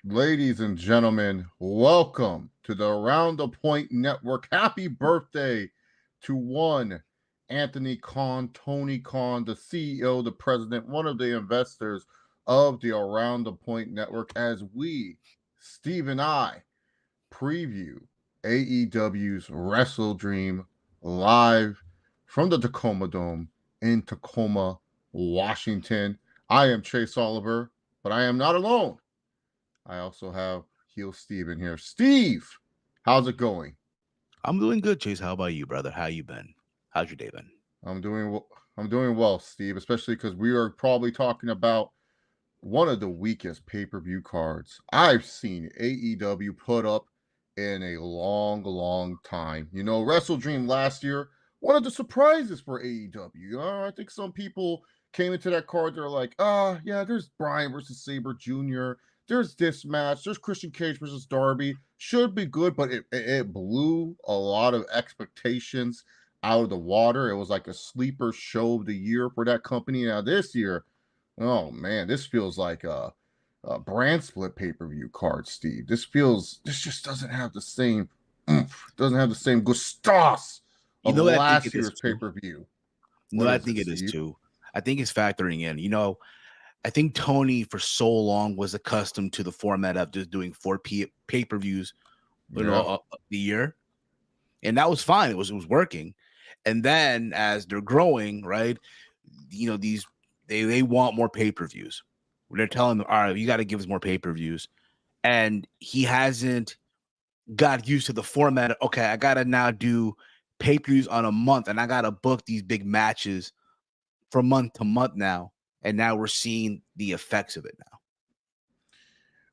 Ladies and gentlemen, welcome to the Around the Point Network. Happy birthday to one Anthony Khan, Tony Khan, the CEO, the president, one of the investors of the Around the Point Network, as we, Steve and I, preview AEW's WrestleDream live from the Tacoma Dome in Tacoma, Washington. I am Chase Oliver, but I am not alone. I also have Heel Steve in here. Steve, how's it going? I'm doing good, Chase. How about you, brother? How you been? How's your day been? I'm doing I'm doing well, Steve, especially because we are probably talking about one of the weakest pay-per-view cards I've seen AEW put up in a long, long time. You know, WrestleDream last year, one of the surprises for AEW. I think some people came into that card, they're like, yeah, there's Bryan versus Sabre Jr., there's this match, there's Christian Cage versus Darby. Should be good, but it blew a lot of expectations out of the water. It was like a sleeper show of the year for that company. Now this year, oh man, this feels like a brand split pay-per-view card, Steve. This just doesn't have the same doesn't have the same gustas You of know what I think last it is year's too. pay-per-view. No, What I is think it, it is Steve? too. I think it's factoring in. I think Tony for so long was accustomed to the format of just doing four pay-per-views, Yeah. the year, and that was fine. It was working. And then as they're growing, right? These they want more pay-per-views. They're telling them, all right, you got to give us more pay-per-views, and he hasn't got used to the format. Okay, I gotta now do pay-per-views on a month, and I gotta book these big matches from month to month now. And now we're seeing the effects of it now.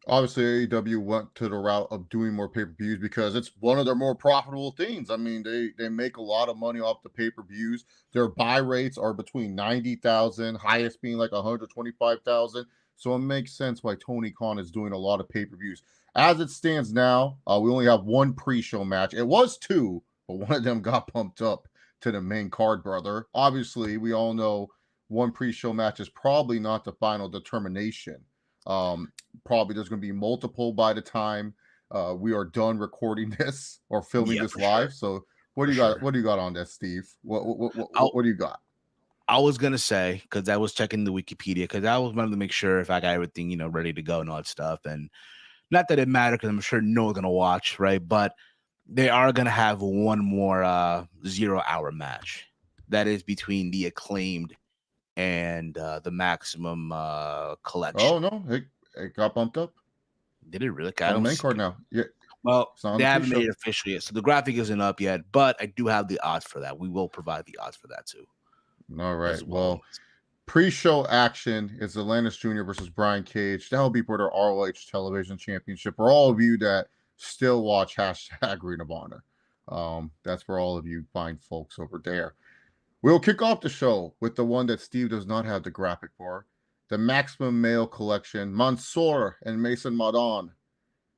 Obviously, AEW went to the route of doing more pay-per-views because it's one of their more profitable things. I mean, they make a lot of money off the pay-per-views. Their buy rates are between 90,000, highest being like 125,000. So it makes sense why Tony Khan is doing a lot of pay-per-views. As it stands now, we only have one pre-show match. It was two, but one of them got pumped up to the main card, brother. Obviously, we all know one pre-show match is probably not the final determination. Um, Probably there's going to be multiple by the time we are done recording this or filming Yeah, this for sure. live. So what For do you got? sure. What do you got on that, Steve? I, What do you got? I was gonna say, because I was checking the Wikipedia, because I was wanted to make sure if I got everything, ready to go and all that stuff. And not that it mattered, because I'm sure no one's gonna watch, right? But they are gonna have one more 0 hour match that is between the Acclaimed and the Maximum Oh collection. no, it got bumped up. Did it really? It's I on the don't main see card it. now. Yeah, Well, it's not on they the haven't made pre-show. it official yet, so the graphic isn't up yet. But I do have the odds for that. We will provide the odds for that too, All right. as well. Well, pre-show action is Atlantis Jr. versus Brian Cage. That'll be for the ROH Television Championship. For all of you that still watch hashtag Ring of Honor, that's for all of you fine folks over there. We'll kick off the show with the one that Steve does not have the graphic for. The Maximum Male Collection, Mansoor and Mason Madon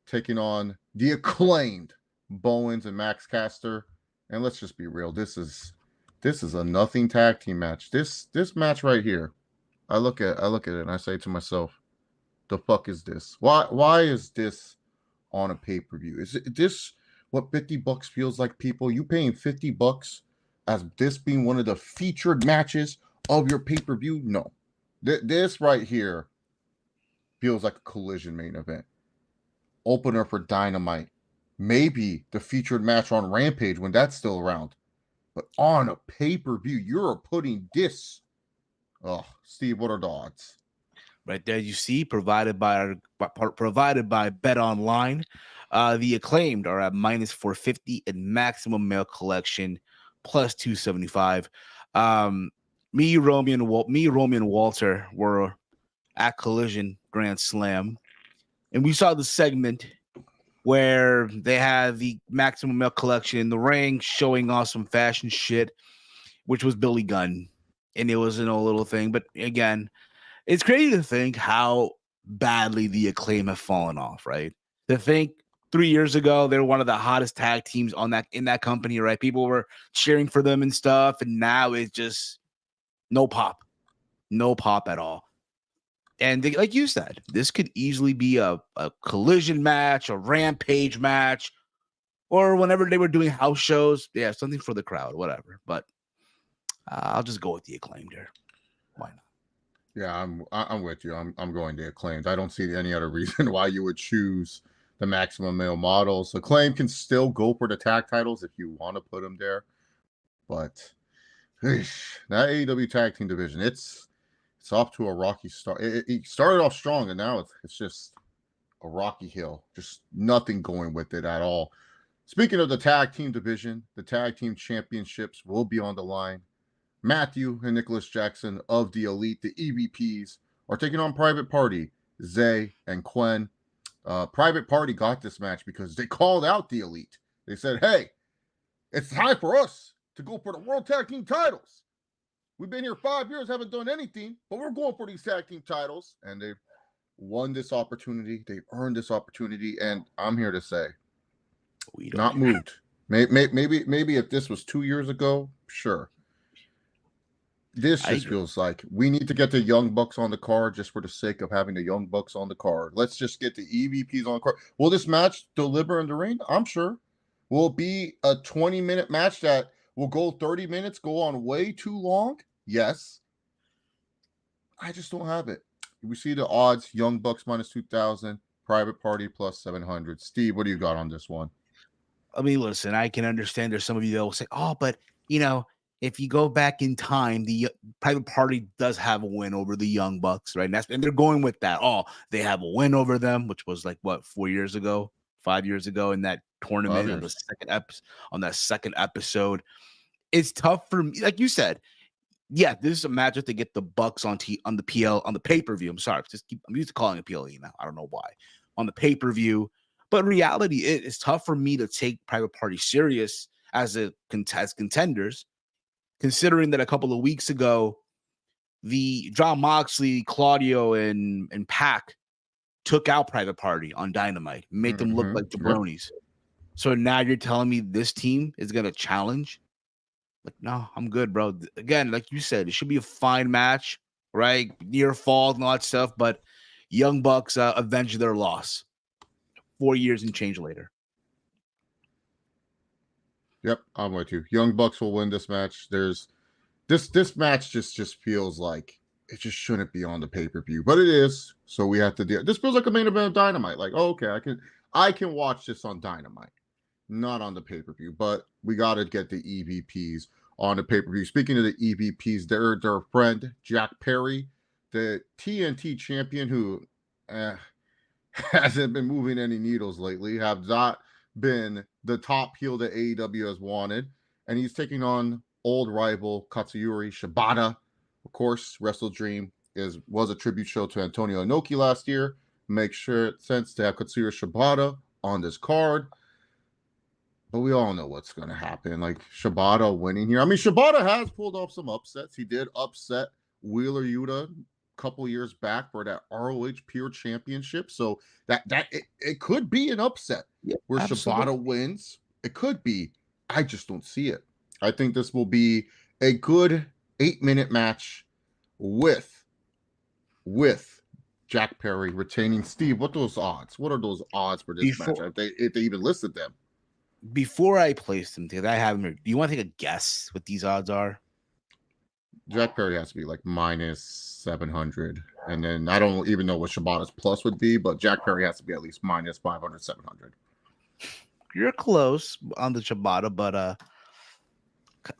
taking on the acclaimed Bowens and Max Caster. And let's just be real, this is a nothing tag team match. This match right here, I look at it and I say to myself, the fuck is this? Why is this on a pay-per-view? Is this what $50 feels like, people? You paying $50 as this being one of the featured matches of your pay-per-view? No. This right here feels like a collision main event. Opener for Dynamite. Maybe the featured match on Rampage when that's still around. But on a pay-per-view, you're putting this. Oh, Steve, what are the odds? Right there, you see, provided by Bet Online. The Acclaimed are at -450 and Maximum Male Collection plus 275. Um, Romeo, and Walter were at Collision Grand Slam, and we saw the segment where they had the Maximum Male Collection in the ring showing off some fashion shit, which was Billy Gunn, and it was a little thing. But again, it's crazy to think how badly the Acclaim have fallen off, right? To think 3 years ago they were one of the hottest tag teams in that company, right? People were cheering for them and stuff, and now it's just no pop at all. And like you said, this could easily be a collision match, a rampage match, or whenever they were doing house shows. Yeah, something for the crowd, whatever. But I'll just go with the Acclaimed here. Why not? Yeah, I'm with you. I'm going to Acclaimed. I don't see any other reason why you would choose the Maximum Male Models. Acclaim can still go for the tag titles if you want to put them there, but that AEW tag team division, it's off to a rocky start. It started off strong, and now it's just a rocky hill. Just nothing going with it at all. Speaking of the tag team division, the tag team championships will be on the line. Matthew and Nicholas Jackson of the Elite, the EVPs, are taking on Private Party, Zay and Quen. Private Party got this match because they called out the Elite. They said, hey, it's time for us to go for the World Tag Team titles. We've been here 5 years, haven't done anything, but we're going for these tag team titles. And they've won this opportunity. They've earned this opportunity. And I'm here to say, not moved. Maybe if this was 2 years ago, sure. This just feels like we need to get the Young Bucks on the card just for the sake of having the Young Bucks on the card. Let's just get the EVPs on the card. Will this match deliver in the ring? I'm sure. Will it be a 20-minute match that will go 30 minutes, go on way too long? Yes. I just don't have it. We see the odds, Young Bucks minus 2,000, Private Party plus 700. Steve, what do you got on this one? I mean, listen, I can understand there's some of you that will say, oh, but, if you go back in time, the Private Party does have a win over the Young Bucks, right? And they're going with that. Oh, they have a win over them, which was like, 4 years ago, 5 years ago in that tournament on that second episode. It's tough for me. Like you said, yeah, this is a match to get the Bucks on the PL on the pay-per-view. I'm sorry. I'm used to calling it PLE now. I don't know why. On the pay-per-view. But in reality, it's tough for me to take Private Party serious as contenders, considering that a couple of weeks ago, the Jon Moxley, Claudio, and Pac took out Private Party on Dynamite, made them look like jabronis. Yep. So now you're telling me this team is going to challenge? Like, no, I'm good, bro. Again, like you said, it should be a fine match, right? Near fall and all that stuff, but Young Bucks avenge their loss 4 years and change later. Yep, I'm with you. Young Bucks will win this match. There's this match just feels like it just shouldn't be on the pay-per-view, but it is. So we have to deal. This feels like a main event of Dynamite. Like, oh, okay, I can watch this on Dynamite, not on the pay-per-view. But we got to get the EVPs on the pay-per-view. Speaking of the EVPs, their friend Jack Perry, the TNT champion, who hasn't been moving any needles lately, have not been the top heel that AEW has wanted, and he's taking on old rival Katsuyori Shibata. Of course, WrestleDream was a tribute show to Antonio Inoki last year. Makes sure it sense to have Katsuyori Shibata on this card. But we all know what's going to happen. Like, Shibata winning here. I mean, Shibata has pulled off some upsets. He did upset Wheeler Yuta a couple years back for that ROH Pure Championship. So it could be an upset where absolutely. Shibata wins. It could be. I just don't see it. I think this will be a good 8-minute match with Jack Perry retaining. Steve, what are those odds? What are those odds for this match? If they even listed them? Before I place them, because I have them, do you want to take a guess what these odds are? Jack Perry has to be like minus 700. And then I don't even know what Shibata's plus would be, but Jack Perry has to be at least minus 500, 700. You're close on the Shibata, but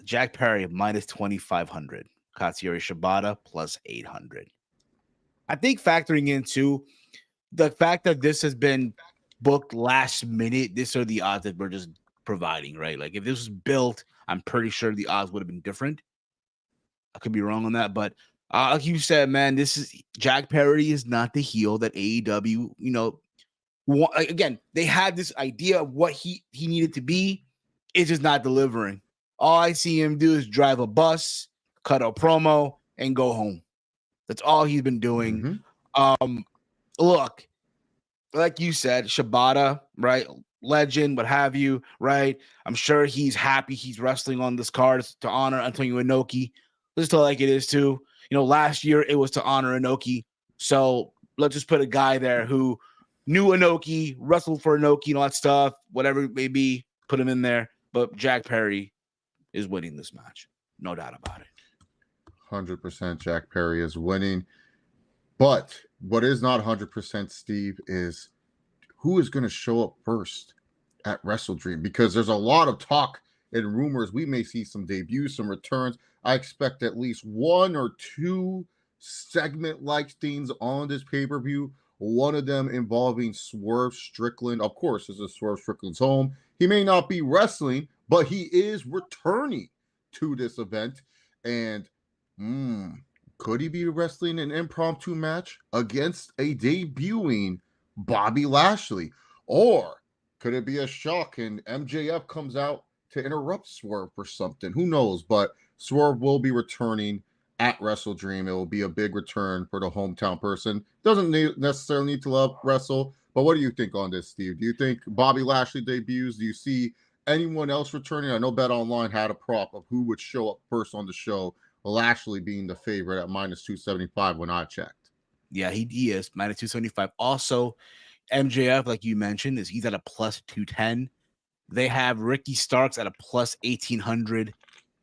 Jack Perry minus 2,500. Katsuyori Shibata plus 800. I think factoring into the fact that this has been booked last minute, these are the odds that we're just providing, right? Like if this was built, I'm pretty sure the odds would have been different. I could be wrong on that, but like you said, man, this is Jack Perry is not the heel that AEW, again, they had this idea of what he needed to be. It's just not delivering. All I see him do is drive a bus, cut a promo, and go home. That's all he's been doing. Mm-hmm. Look, like you said, Shibata, right? Legend, what have you, right? I'm sure he's happy he's wrestling on this card to honor Antonio Inoki. Let's tell like it is too. Last year it was to honor Inoki. So let's just put a guy there who knew Inoki, wrestled for Inoki and all that stuff, whatever it may be, put him in there. But Jack Perry is winning this match. No doubt about it. 100% Jack Perry is winning. But what is not 100%, Steve, is who is going to show up first at WrestleDream? Because there's a lot of talk and rumors. We may see some debuts, some returns. I expect at least one or two segment-like things on this pay-per-view. One of them involving Swerve Strickland. Of course, this is Swerve Strickland's home. He may not be wrestling, but he is returning to this event. And could he be wrestling an impromptu match against a debuting Bobby Lashley? Or could it be a shock and MJF comes out to interrupt Swerve for something? Who knows? But Swerve will be returning at WrestleDream. It will be a big return for the hometown person. Doesn't necessarily need to wrestle. But what do you think on this, Steve? Do you think Bobby Lashley debuts? Do you see anyone else returning? I know Bet Online had a prop of who would show up first on the show. Lashley being the favorite at minus 275 when I checked. Yeah, he is minus 275. Also, MJF, like you mentioned, he's at a plus 210. They have Ricky Starks at a plus 1800,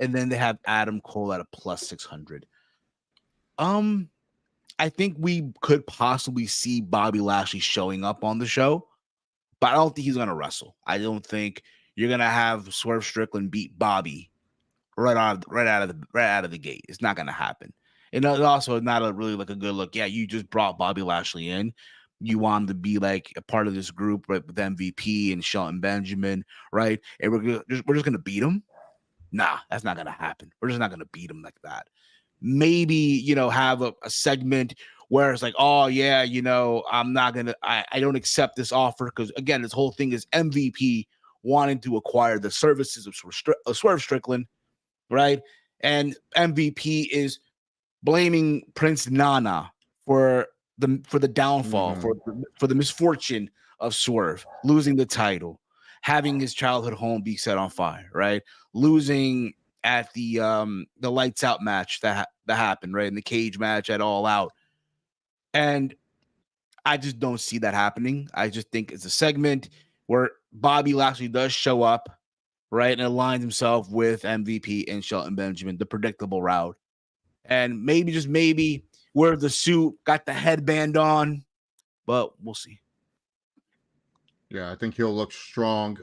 and then they have Adam Cole at a plus 600. I think we could possibly see Bobby Lashley showing up on the show, but I don't think he's gonna wrestle. I don't think you're gonna have Swerve Strickland beat Bobby right out of the gate. It's not gonna happen. And it's also not really like a good look. Yeah, you just brought Bobby Lashley in. You want him to be like a part of this group, right, with MVP and Shelton Benjamin, right? And we're just gonna beat him. Nah, that's not gonna happen. We're just not gonna beat him like that. Maybe have a segment where it's like, oh yeah, I don't accept this offer because again, this whole thing is MVP wanting to acquire the services of Swerve Strickland. Right, and MVP is blaming Prince Nana for the downfall, for the misfortune of Swerve losing the title, having his childhood home be set on fire, right? Losing at the lights out match that happened, right, in the cage match at All Out, and I just don't see that happening. I just think it's a segment where Bobby Lashley does show up. Right, and aligns himself with MVP and Shelton Benjamin, the predictable route. And maybe wear the suit, got the headband on, but we'll see. Yeah, I think he'll look strong,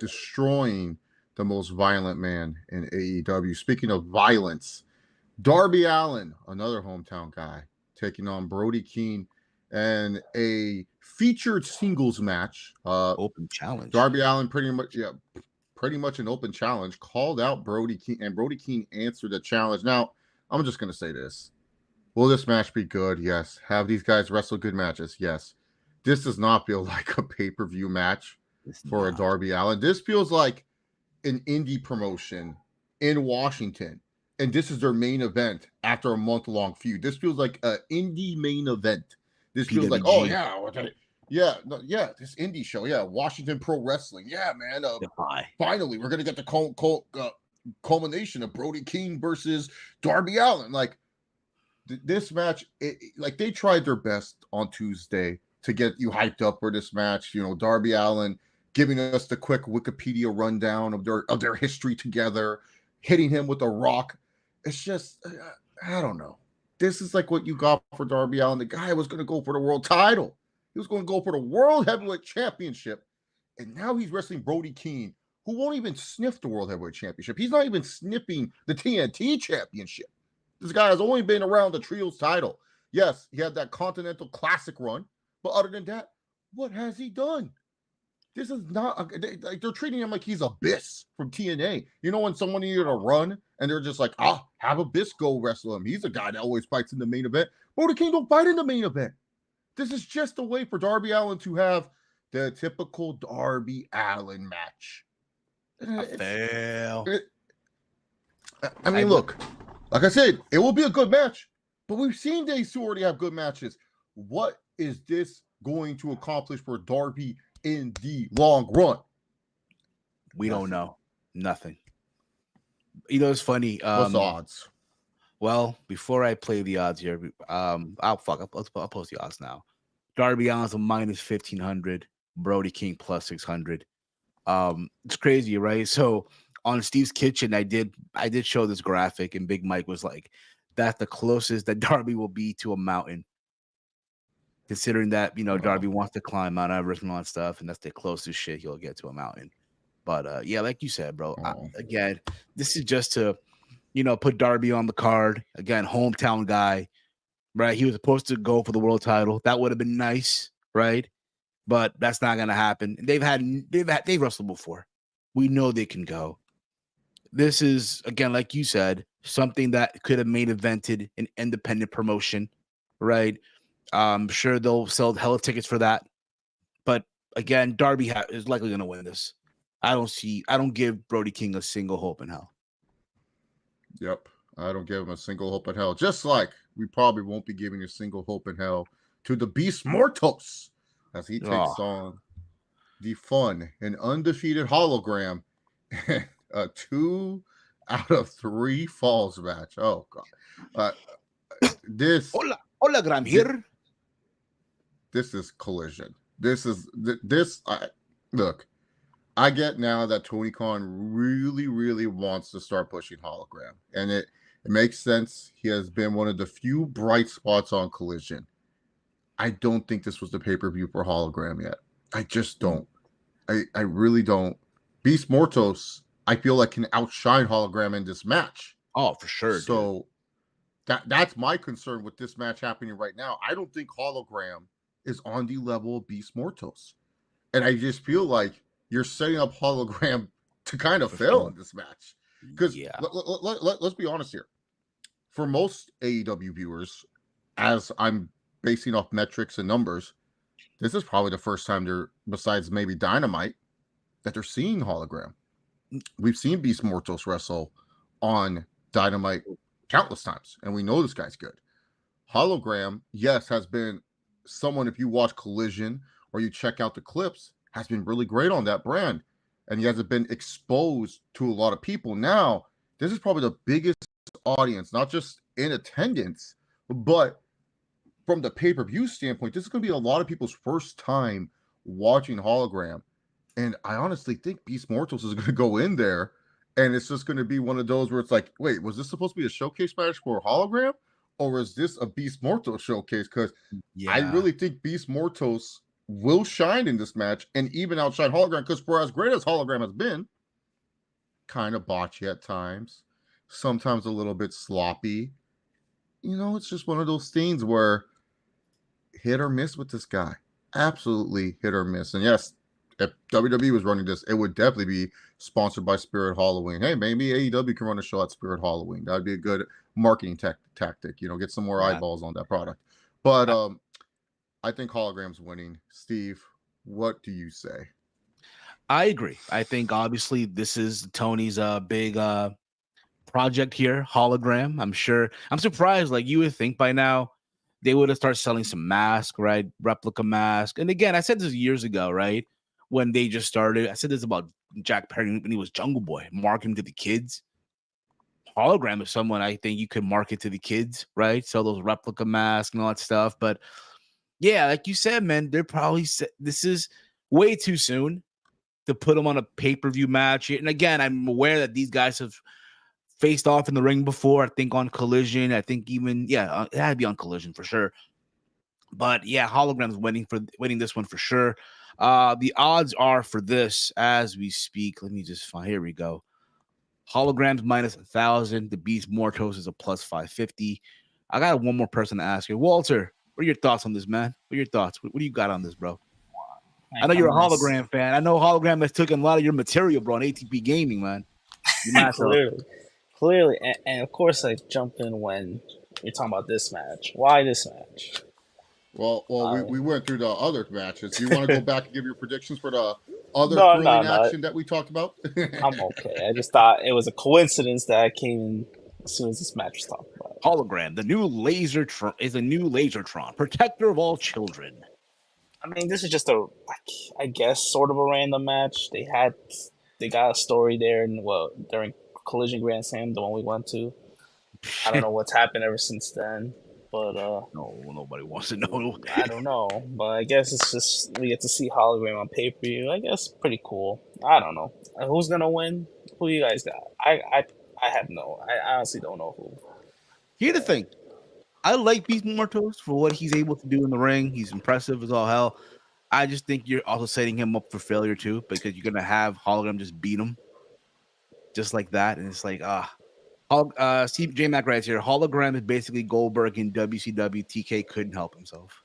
destroying the most violent man in AEW. Speaking of violence, Darby Allin, another hometown guy, taking on Brody Keane and a featured singles match. Open challenge. Darby Allin pretty much an open challenge, called out Brody Keane, and Brody Keane answered the challenge. Now, I'm just going to say this. Will this match be good? Yes. Have these guys wrestle good matches? Yes. This does not feel like a pay-per-view match for a Darby Allin. This feels like an indie promotion in Washington, and this is their main event after a month-long feud. This feels like an indie main event. This feels like, oh, yeah. This indie show. Yeah, Washington Pro Wrestling. Yeah, man. Finally, we're going to get the culmination of Brody King versus Darby Allin. Like, this match, they tried their best on Tuesday to get you hyped up for this match. Darby Allin giving us the quick Wikipedia rundown of their history together, hitting him with a rock. It's just, I don't know. This is like what you got for Darby Allin. The guy was going to go for the world title. He was going to go for the World Heavyweight Championship. And now he's wrestling Brody Keane, who won't even sniff the World Heavyweight Championship. He's not even sniffing the TNT Championship. This guy has only been around the Trios title. Yes, he had that Continental Classic run. But other than that, what has he done? This is not they're treating him like he's Abyss from TNA. When someone needed a run and they're just like, have Abyss go wrestle him. He's a guy that always fights in the main event. Brody King don't fight in the main event. This is just a way for Darby Allin to have the typical Darby Allin match. Look, like I said, it will be a good match, but we've seen days who already have good matches. What is this going to accomplish for Darby in the long run? We don't know. Nothing. It's funny. What's the odds? Well, before I play the odds here, I'll post the odds now. Darby Allin's a minus 1,500. Brody King plus 600. It's crazy, right? So on Steve's Kitchen, I did show this graphic, and Big Mike was like, "That's the closest that Darby will be to a mountain." Considering that Oh, Darby wants to climb Mount Everest and all that stuff, and that's the closest shit he'll get to a mountain. But yeah, like you said, bro. oh, Again, this is just to put Darby on the card. Again, hometown guy, right? He was supposed to go for the world title. That would have been nice, right? But that's not gonna happen. They've wrestled before. We know they can go. This is again, like you said, something that could have main evented an independent promotion, right? I'm sure they'll sell hella tickets for that. But again, Darby is likely going to win this. I don't give Brody King a single hope in hell. yep. I don't give him a single hope in hell. Just like we probably won't be giving a single hope in hell to the Beast Mortos as he Oh, takes on the fun and undefeated hologram a 2 out of 3 falls match. Oh god. Uh, this hologram thi- here. this is collision. This I look. I get now that Tony Khan really, really wants to start pushing hologram, and it makes sense. He has been one of the few bright spots on Collision. I don't think this was the pay per view for hologram yet. I just don't. I really don't. Beast Mortos, I feel like can outshine hologram in this match. Oh, for sure, dude. So that's my concern with this match happening right now. I don't think hologram is on the level of Beast Mortos. And I just feel like you're setting up hologram to kind of For fail sure. in this match. Because Yeah. let's be honest here. For most AEW viewers, as I'm basing off metrics and numbers, this is probably the first time they're, besides maybe Dynamite, that they're seeing hologram. We've seen Beast Mortos wrestle on Dynamite countless times, and we know this guy's good. Hologram, yes, has been someone, if you watch Collision or you check out the clips, has been really great on that brand. And he hasn't been exposed to a lot of people. Now, this is probably the biggest audience, not just in attendance, but from the pay per view standpoint. This is going to be a lot of people's first time watching hologram. And I honestly think Beast Mortals is going to go in there, and it's just going to be one of those where it's like, wait, was this supposed to be a showcase match for a hologram? Or is this a Beast Mortals showcase? Because I Yeah. really think Beast Mortals will shine in this match and even outshine hologram. Because for as great as hologram has been, kind of botchy at times, sometimes a little bit sloppy. It's just one of those things where hit or miss with this guy. Absolutely hit or miss. And yes, if WWE was running this, it would definitely be sponsored by Spirit Halloween. Hey, maybe AEW can run a show at Spirit Halloween. That'd be a good marketing tactic. Get some more Yeah. eyeballs on that product. But I, I think Hologram's winning. Steve, what do you say? I agree. I think obviously this is Tony's big project here, hologram. I'm surprised. Like you would think by now they would have started selling some mask, right? Replica mask. And again, I said this years ago, right? When they just started, I said this about Jack Perry when he was Jungle Boy. Mark him to the kids. Hologram is someone I think you could market to the kids, right? Sell those replica masks and all that stuff. But yeah, like you said, man, they're probably this is way too soon to put them on a pay-per-view match. And again, I'm aware that these guys have faced off in the ring before. I think on Collision. I think even it had to be on Collision for sure. But yeah, Hologram's winning this one for sure. The odds are for this as we speak. Let me just find. Here we go. Holograms minus 1,000. The Beast Mortos is a plus 550. I got one more person to ask you, Walter. What are your thoughts on this, man? What are your thoughts? What do you got on this, bro? I Like know I'm you're a gonna s- hologram fan. I know hologram has taken a lot of your material, bro, on ATP Gaming, man. You master. clearly, and of course I jump in when you're talking about this match. Why this match? Well, we, Uh, we went through the other matches. Do you want to go back and give your predictions for the other no, no, thrilling no. action that we talked about? I'm okay. I just thought it was a coincidence that I came in as soon as this match was talked about. Hologram, the new is a new Lasertron, protector of all children. I mean, this is just I guess, sort of a random match. They got a story there, and during Collision Grand Slam, the one we went to. I don't know what's happened ever since then, but No, nobody wants to know. I don't know. But I guess it's just we get to see hologram on pay per view. I guess pretty cool. I don't know who's gonna win. Who you guys got? I have no. I honestly don't know who. Here's the thing. I like Beast Mortos for what he's able to do in the ring. He's impressive as all hell. I just think you're also setting him up for failure too, because you're gonna have Hologram just beat him just like that, and it's like Steve J Mac writes here. Hologram is basically Goldberg in WCW. TK couldn't help himself.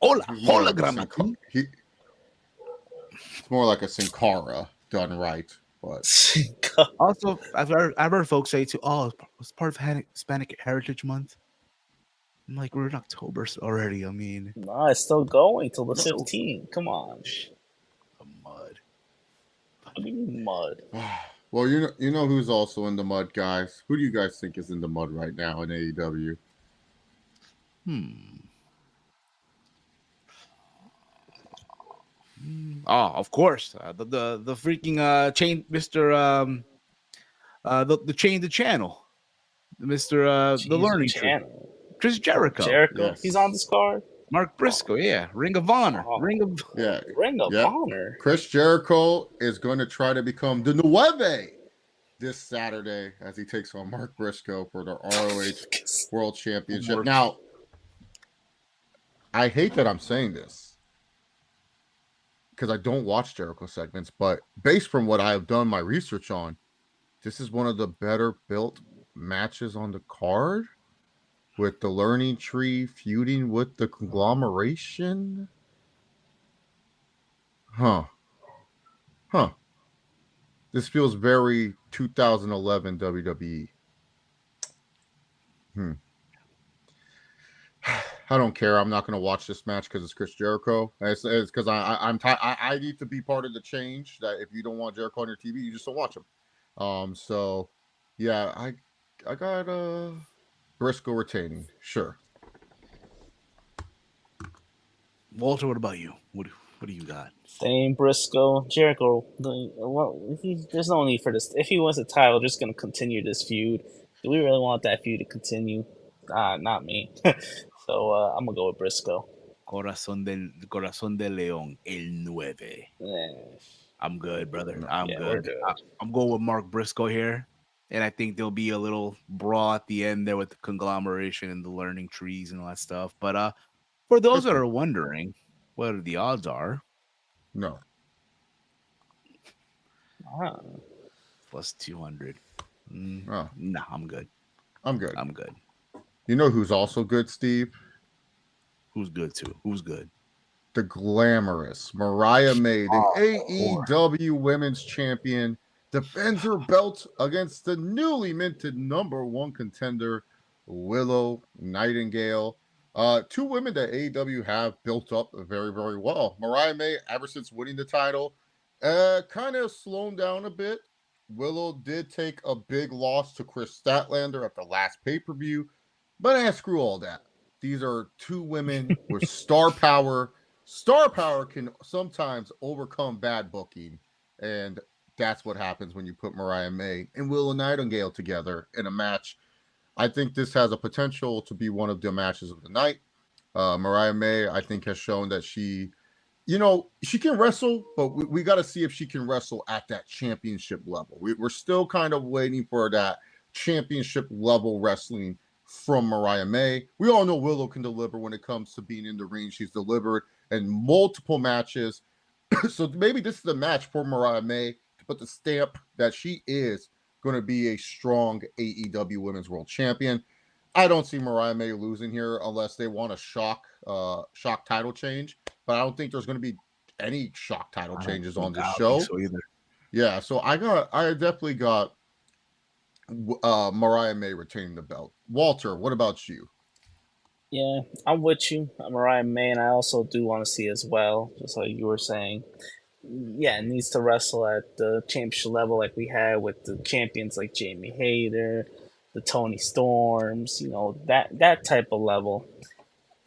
Hola, He's more like a hologram. it's more like a Sin Cara done right. But Also, I've heard folks say too, oh, it's part of Hispanic Heritage Month. I'm like, we're in October already. I mean, no, it's still going till the 15th. Come on. The mud. What do you mean mud? well, you know who's also in the mud, guys. Who do you guys think is in the mud right now in AEW? Oh, of course, the freaking chain, Mister the change the channel, Mister the learning tree, channel. Chris Jericho. Jericho. Yes. He's on this card. Mark Briscoe, yeah, Ring of Honor, Ring of Honor. Chris Jericho is going to try to become the Nueve this Saturday as he takes on Mark Briscoe for the ROH World Championship. Now, I hate that I'm saying this because I don't watch Jericho segments, but based from what I have done my research on, this is one of the better built matches on the card, with the learning tree feuding with the conglomeration. Huh. This feels very 2011 WWE. I don't care. I'm not going to watch this match because it's Chris Jericho. It's because I need to be part of the change. That if you don't want Jericho on your TV, you just don't watch him. So yeah, I got Briscoe retaining. Sure. Walter, what about you? What do you got? Same Briscoe. Jericho. There's no need for this. If he wins the title, just gonna continue this feud. Do we really want that feud to continue? Not me. So I'm gonna go with Briscoe. Corazón de León, el 9. I'm good, brother. I'm good. We're good. I'm going with Mark Briscoe here. And I think there'll be a little brawl at the end there with the conglomeration and the learning trees and all that stuff. But for those that are wondering what the odds are, no. Plus 200. Oh. No, I'm good. I'm good. I'm good. You know who's also good, Steve? Who's good too? Who's good? The glamorous Mariah May, the AEW Women's Champion, defends her belt against the newly minted #1 contender, Willow Nightingale. Two women that AEW have built up very, very well. Mariah May, ever since winning the title, kind of slowed down a bit. Willow did take a big loss to Chris Statlander at the last pay-per-view, but screw all that. These are two women with star power. Star power can sometimes overcome bad booking, and that's what happens when you put Mariah May and Willow Nightingale together in a match. I think this has a potential to be one of the matches of the night. Mariah May, I think, has shown that she can wrestle, but we got to see if she can wrestle at that championship level. We're still kind of waiting for that championship level wrestling from Mariah May. We all know Willow can deliver when it comes to being in the ring. She's delivered in multiple matches. So maybe this is the match for Mariah May to put the stamp that she is going to be a strong AEW Women's World Champion. I don't see Mariah May losing here unless they want a shock title change. But I don't think there's going to be any shock title changes on this show. So either. Yeah, so I definitely got Mariah May retaining the belt. Walter, what about you? Yeah, I'm with you. I'm Mariah May, and I also do want to see as well, just like you were saying. Yeah, it needs to wrestle at the championship level like we had with the champions like Jamie Hayter, the Tony Storms, that type of level.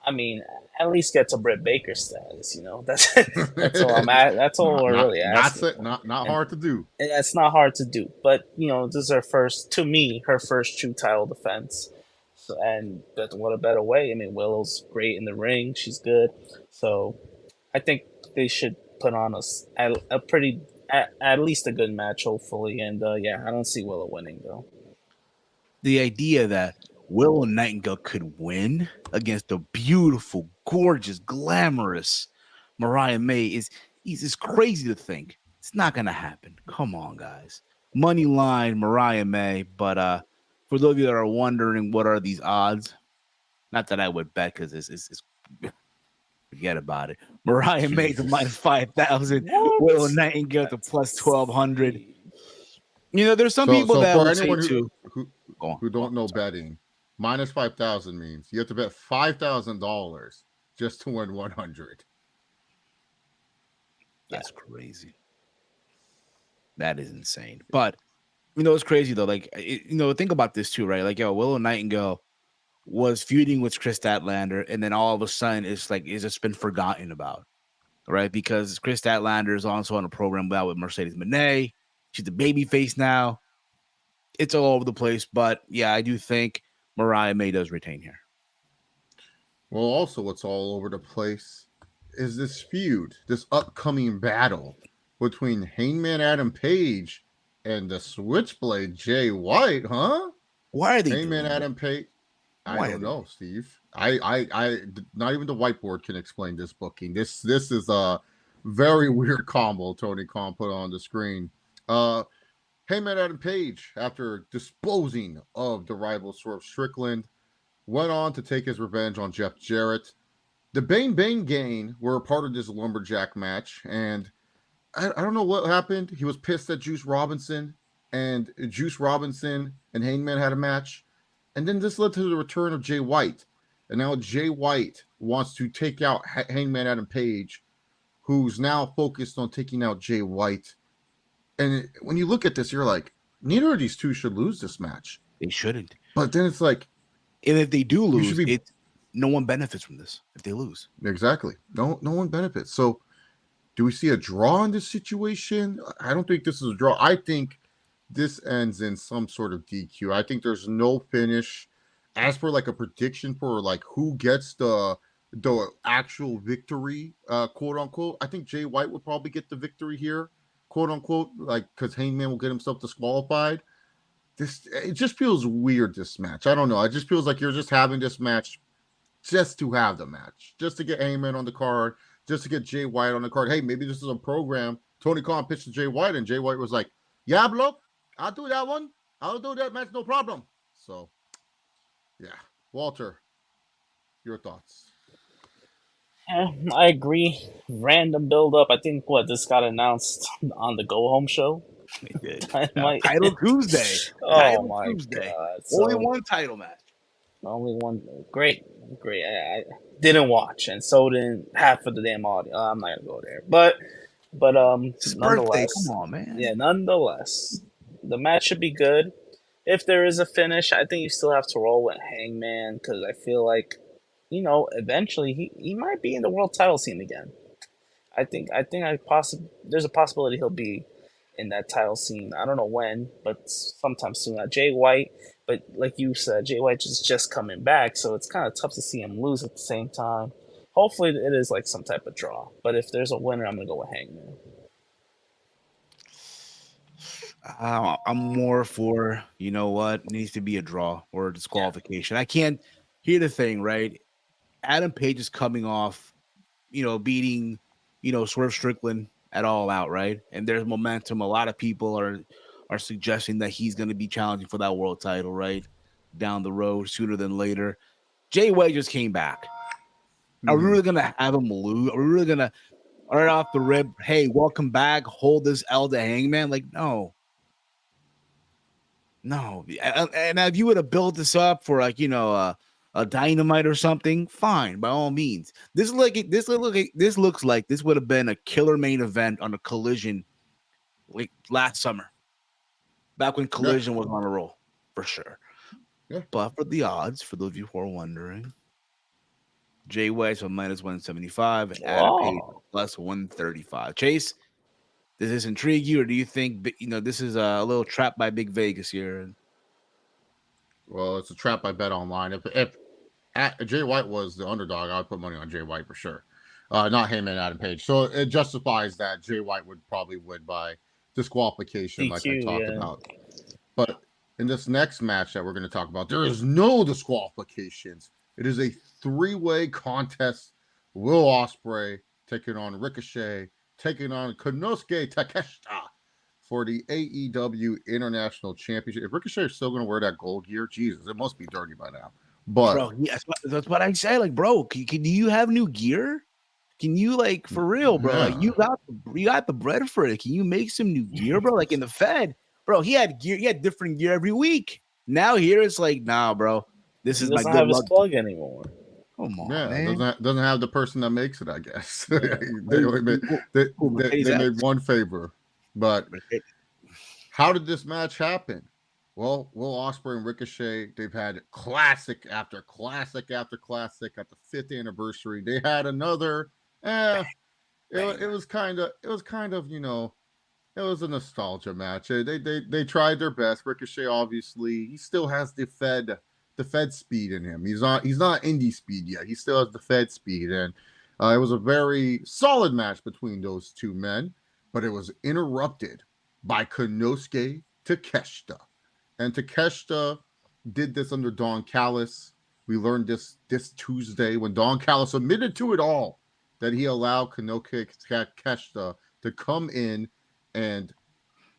I mean, at least get to Britt Baker status. That's all I'm at. That's all we're really asking for. Not And hard to do. and that's not hard to do. But this is her first true title defense. So, and what a better way? I mean, Willow's great in the ring; she's good. So, I think they should put on a pretty, at least a good match, hopefully. And yeah, I don't see Willow winning though. The idea that Willow Nightingale could win against a beautiful, gorgeous, glamorous Mariah May is crazy to think. It's not gonna happen. Come on, guys. Money line Mariah May, but for those of you that are wondering what are these odds, not that I would bet because it's forget about it. Mariah May to minus 5,000, Willow Nightingale to plus 1,200. There's some people So that for will say anyone too. who don't know betting, minus 5,000 means you have to bet $5,000 just to win 100. That's crazy. That is insane. But it's crazy though. Like think about this too, right? Like Willow Nightingale was feuding with Chris Statlander, and then all of a sudden it's just been forgotten about, right? Because Chris Statlander is also on a program now with Mercedes Moné. She's a baby face now. It's all over the place, but yeah, I do think Mariah May does retain here. Well, also what's all over the place is this feud, this upcoming battle between Hangman Adam Page and the Switchblade Jay White, huh? Why are they Hangman Adam Page? I don't know, Steve. I not even the whiteboard can explain this booking. This is a very weird combo Tony Khan put on the screen. Hangman Adam Page, after disposing of the rival Swerve Strickland, went on to take his revenge on Jeff Jarrett. The Bang Bang Gang were a part of this lumberjack match, and I don't know what happened. He was pissed at Juice Robinson, and Juice Robinson and Hangman had a match. And then this led to the return of Jay White. And now Jay White wants to take out Hangman Adam Page, who's now focused on taking out Jay White. And when you look at this, you're like, neither of these two should lose this match. They shouldn't. But then it's like, and if they do lose, no one benefits from this if they lose. Exactly. No one benefits. So do we see a draw in this situation? I don't think this is a draw. I think this ends in some sort of DQ. I think there's no finish. As for like a prediction for like who gets the actual victory, quote unquote, I think Jay White would probably get the victory here, quote unquote, like because Hangman will get himself disqualified. It just feels weird, this match. I don't know. It just feels like you're just having this match just to have the match, just to get Hangman on the card, just to get Jay White on the card. Hey, maybe this is a program. Tony Khan pitched to Jay White, and Jay White was like, yeah, bro, I'll do that one. I'll do that match, no problem. So, yeah. Walter, your thoughts? Yeah, I agree. Random build-up. I think, this got announced on the Go Home show? It did. Title Tuesday. Oh, my Tuesday. God. Only one title match. Only one. Great. I didn't watch, and so didn't half of the damn audience. I'm not gonna go there, but it's nonetheless, birthday. Come on, man. Yeah, nonetheless, the match should be good. If there is a finish, I think you still have to roll with Hangman because I feel like, eventually he might be in the world title scene again. There's a possibility he'll be in that title scene. I don't know when, but sometime soon. Jay White, but like you said, Jay White is just coming back, so it's kind of tough to see him lose at the same time. Hopefully, it is like some type of draw. But if there's a winner, I'm gonna go with Hangman. I'm more for it needs to be a draw or a disqualification. I can't hear the thing, right? Adam Page is coming off, beating, Swerve Strickland at All Out, right? And there's momentum. A lot of people are suggesting that he's going to be challenging for that world title, right? Down the road, sooner than later. Jay White just came back. Are we really going to have him lose? Are we really going to, right off the rip, hey, welcome back, hold this L to Hangman? Like, no. And if you would have built this up for a Dynamite or something, fine, by all means. This looks like this would have been a killer main event on a Collision like last summer, back when Collision was on a roll, for sure. Yeah. But for the odds, for those of you who are wondering, Jay White's on minus 175, and Adam Page Oh, plus 135. Chase, does this intrigue you, or do you think this is a little trap by Big Vegas here? Well, it's a trap I bet online. If Jay White was the underdog, I'd put money on Jay White for sure. Not him and Adam Page. So it justifies that Jay White would probably win by disqualification, like I DQ, talked yeah. about. But in this next match that we're going to talk about, there is no disqualifications. It is a three-way contest. Will Ospreay taking on Ricochet, taking on Konosuke Takeshita for the AEW International Championship. If Ricochet is still going to wear that gold gear, Jesus, it must be dirty by now. But bro, that's what I say. Like, bro, do you have new gear? Can you, like, for real, bro? Yeah. Like, you got the bread for it. Can you make some new gear, bro? Like in the Fed, bro, he had different gear every week. Now here it's like, nah, bro, this He is my doesn't good have his luck. plug anymore. Come on, yeah, man. doesn't have the person that makes it, I guess. Yeah. they made one favor. But how did this match happen? Well, Will Ospreay and Ricochet, they've had classic after classic after classic. At the 5th anniversary, they had another. It was kind of it was a nostalgia match. They tried their best. Ricochet, obviously, he still has the Fed speed in him. He's not indie speed yet. He still has the Fed speed, and it was a very solid match between those two men. But it was interrupted by Konosuke Takeshita. And Takeshita did this under Don Callis. We learned this Tuesday when Don Callis admitted to it all that he allowed Konosuke Takeshita to come in and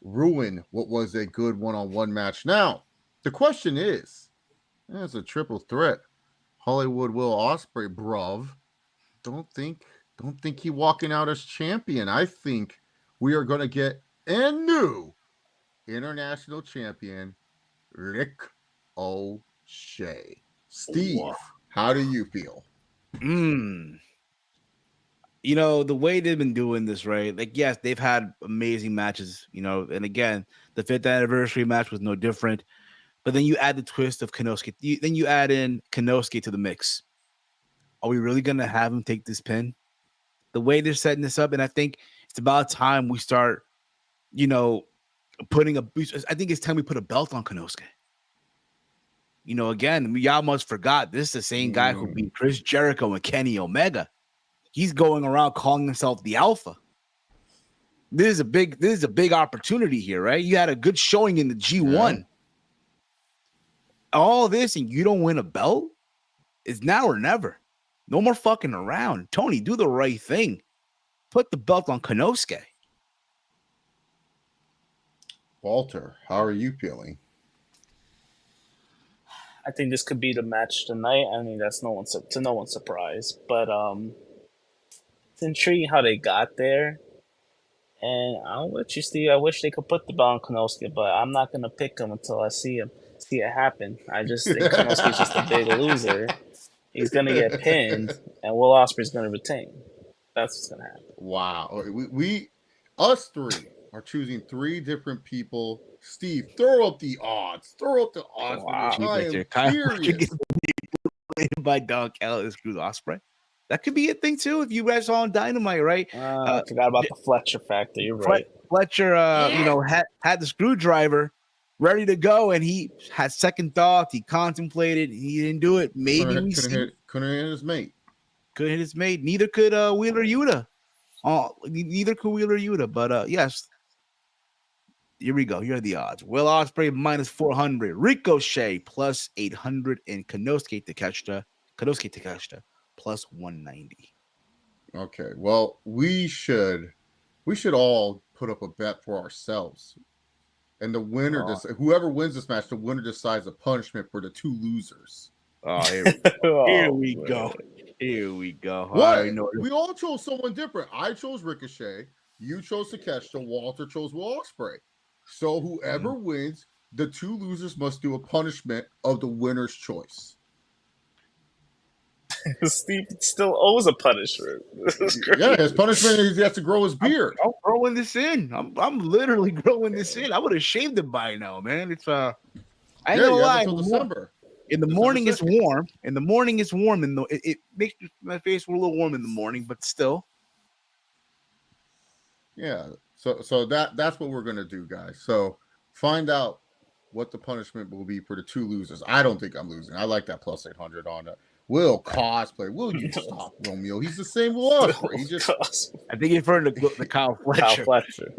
ruin what was a good one-on-one match. Now, the question is, it's a triple threat. Hollywood Will Ospreay, bruv. Don't think he walking out as champion. I think we are going to get a new international champion, Rick O'Shea. Steve, how do you feel? The way they've been doing this, right? Like, yes, they've had amazing matches, and again, the 5th anniversary match was no different. But then you add the twist of Konosuke. Then you add in Konosuke to the mix. Are we really going to have him take this pin? The way they're setting this up, and I think it's about time we start, putting I think it's time we put a belt on Konosuke. Again, we almost forgot this is the same guy who beat Chris Jericho and Kenny Omega. He's going around calling himself the Alpha. This is a big opportunity here, right? You had a good showing in the G1. Yeah. All this and you don't win a belt? It's now or never. No more fucking around. Tony, do the right thing. Put the belt on Konosuke. Walter, how are you feeling? I think this could be the match tonight. I mean, that's no one's surprise, but it's intriguing how they got there. And I'm with you, Steve. I wish they could put the belt on Konosuke, but I'm not gonna pick him until I see it happen. I just think Konosuke's just a big loser. He's gonna get pinned, and Will Ospreay's gonna retain. That's what's gonna happen. Wow, us three are choosing 3 different people. Steve, throw up the odds. Wow. By Don Callis screws Ospreay. That could be a thing too if you guys saw on Dynamite, right? I forgot about the Fletcher factor. You're right. Fletcher, had the screwdriver ready to go, and he had second thoughts. He contemplated. He didn't do it. Maybe couldn't hit his mate. Couldn't hit his mate. Neither could Wheeler Yuta. Neither could Wheeler Yuta. But yes, here we go. Here are the odds. Will Ospreay minus 400, Ricochet plus 800, and Konosuke Takeshita plus 190. Okay, well, we should all put up a bet for ourselves. And the winner, whoever wins this match, the winner decides a punishment for the 2 losers. Oh, here we go. Here we go. What? We all chose someone different. I chose Ricochet. You chose Takeshita. Walter chose Will Ospreay. So whoever wins, the 2 losers must do a punishment of the winner's choice. Steve still owes a punishment. Yeah, his punishment is he has to grow his beard. I'm growing this in. I'm literally growing this in. I would have shaved it by now, man. It's I ain't gonna lie. Until December. In the December morning, it's 2nd. warm. In the morning, it's warm, and it makes my face a little warm in the morning, but still. Yeah. So that's what we're gonna do, guys. So find out what the punishment will be for the two losers. I don't think I'm losing. I like that plus 800 on it. Will cosplay. Will you stop, Romeo? He's the same with us, bro. He just I think you've heard the Kyle Kyle Fletcher. Fletcher.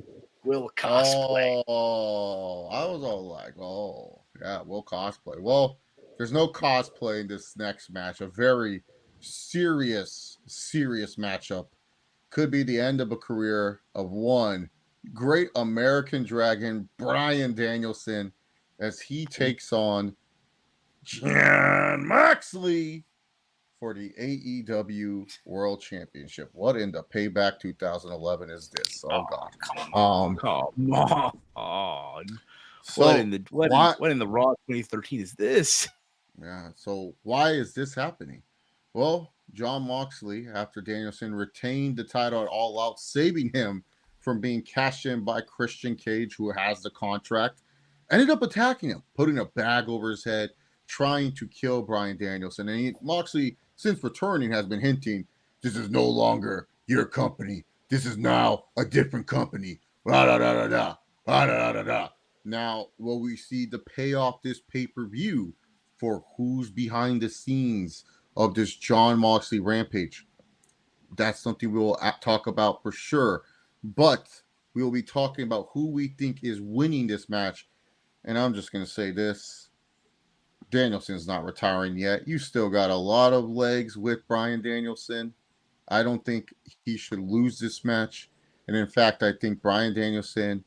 Will cosplay. Oh, I was all like, oh, yeah, Will cosplay. Well, there's no cosplay in this next match. A very serious matchup. Could be the end of a career of one great American Dragon, Bryan Danielson, as he takes on Jon Moxley for the AEW World Championship. What in the Payback 2011 is this? Oh God. Come on. So what in the Raw 2013 is this? Yeah. So why is this happening? Well, Jon Moxley, after Danielson retained the title at All Out, saving him from being cashed in by Christian Cage, who has the contract, ended up attacking him, putting a bag over his head, trying to kill Bryan Danielson. And Moxley, since returning, has been hinting, "This is no longer your company. This is now a different company." Da da da da da da da da da. Now, will we see the payoff this pay-per-view for who's behind the scenes of this Jon Moxley rampage? That's something we will talk about for sure. But we will be talking about who we think is winning this match. And I'm just going to say this. Danielson's not retiring yet. You still got a lot of legs with Bryan Danielson. I don't think he should lose this match. And in fact, I think Bryan Danielson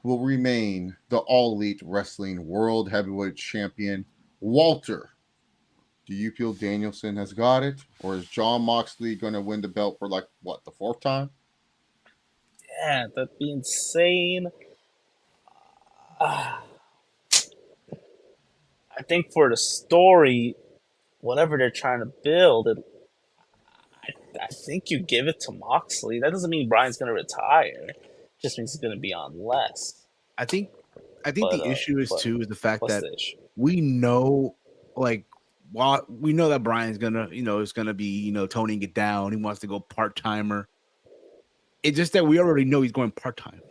will remain the All Elite Wrestling World Heavyweight Champion. Walter, do you feel Danielson has got it? Or is Jon Moxley going to win the belt for the fourth time? Yeah, that'd be insane. I think for the story, whatever they're trying to build, I think you give it to Moxley. That doesn't mean Bryan's going to retire. It just means he's going to be on less. I think the issue is the fact that we know, while we know that Bryan's gonna, is gonna be, toning it down. He wants to go part-timer. It's just that we already know he's going part-time.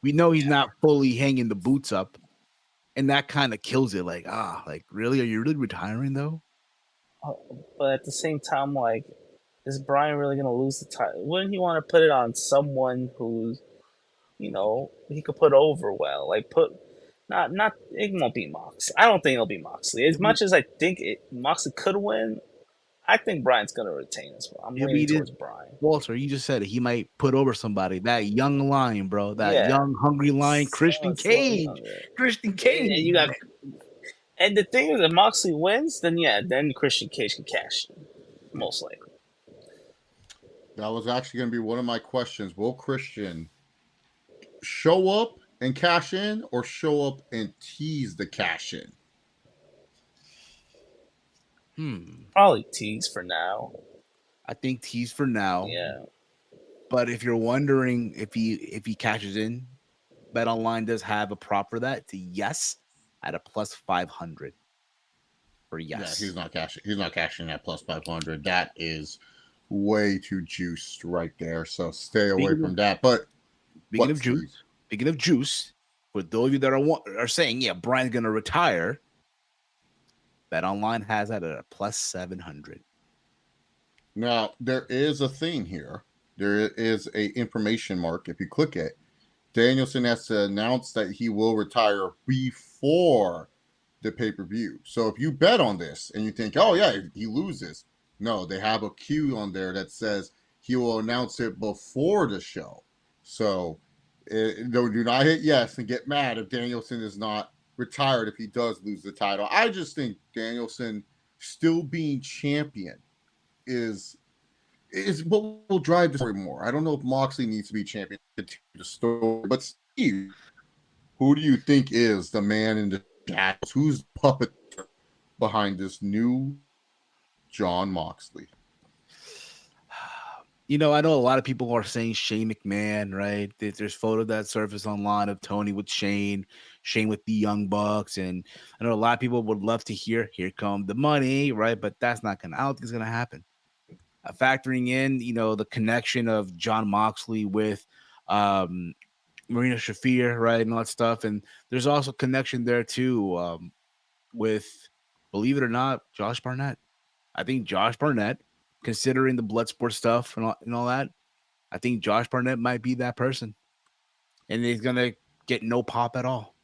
We know he's not fully hanging the boots up, and that kind of kills it. Really? Are you really retiring though? But at the same time, is Bryan really gonna lose the title? Wouldn't he want to put it on someone who's, he could put over well? Not it won't be Mox. I don't think it'll be Moxley. As much as I think Moxley could win, I think Bryan's gonna retain as well. I'm leaning towards Bryan. Walter, you just said it. He might put over somebody. That young lion, bro. That young, hungry lion, Christian Cage. Christian Cage. And the thing is, if Moxley wins, then Christian Cage can cash in, most likely. That was actually going to be one of my questions. Will Christian show up and cash in, or show up and tease the cash in? Probably tease for now. I think tease for now. Yeah. But if you're wondering if he cashes in, BetOnline does have a prop for that. It's a yes at a plus 500 for yes. Yeah, he's not cashing at plus 500. That is way too juiced right there. So stay away from that. But speaking of juice, for those of you that are saying, yeah, Bryan's gonna retire, BetOnline has that at a plus 700. Now there is a thing here. There is a information mark. If you click it, Danielson has to announce that he will retire before the pay-per-view. So if you bet on this and you think, oh yeah, he loses, no, they have a cue on there that says he will announce it before the show. So do not hit yes and get mad if Danielson is not retired if he does lose the title. I just think Danielson still being champion is what will drive the story more. I don't know if Moxley needs to be champion to continue the story, but Steve, who do you think is the man in the shadows? Who's the puppet behind this new Jon Moxley? You know, I know a lot of people are saying Shane McMahon, right? There's photos that surface online of Tony with Shane with the Young Bucks, and I know a lot of people would love to hear "Here come the money," right? But that's not gonna. I don't think it's gonna happen. Factoring in, the connection of John Moxley with um, Marina Shafir, right, and all that stuff, and there's also connection there too with, believe it or not, Josh Barnett. I think Josh Barnett, considering the Bloodsport stuff and all that, I think Josh Barnett might be that person, and he's gonna get no pop at all.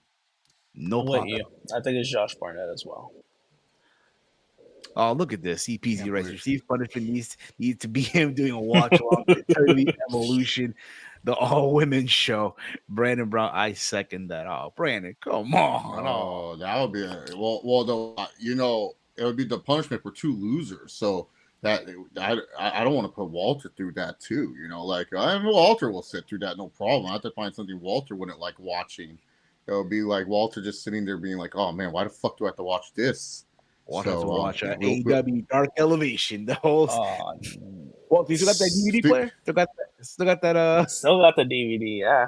No I'm with pop. you. I think it's Josh Barnett as well. Oh, look at this. CPZ Can't right believe- here. Steve Punishment needs to be him doing a watch along with Eternity Evolution, the all women show. Brandon Brown, I second that. Oh, Brandon, come on. Oh, that would be well. Though it would be the punishment for two losers. So that I don't want to put Walter through that too. Like I know Walter will sit through that no problem. I have to find something Walter wouldn't like watching. It would be like Walter just sitting there being like, "Oh man, why the fuck do I have to watch this?" Walter has to watch we'll- AEW Dark Elevation. The whole. Oh, Well, you still got that DVD player? Still got that. still got the DVD. Yeah.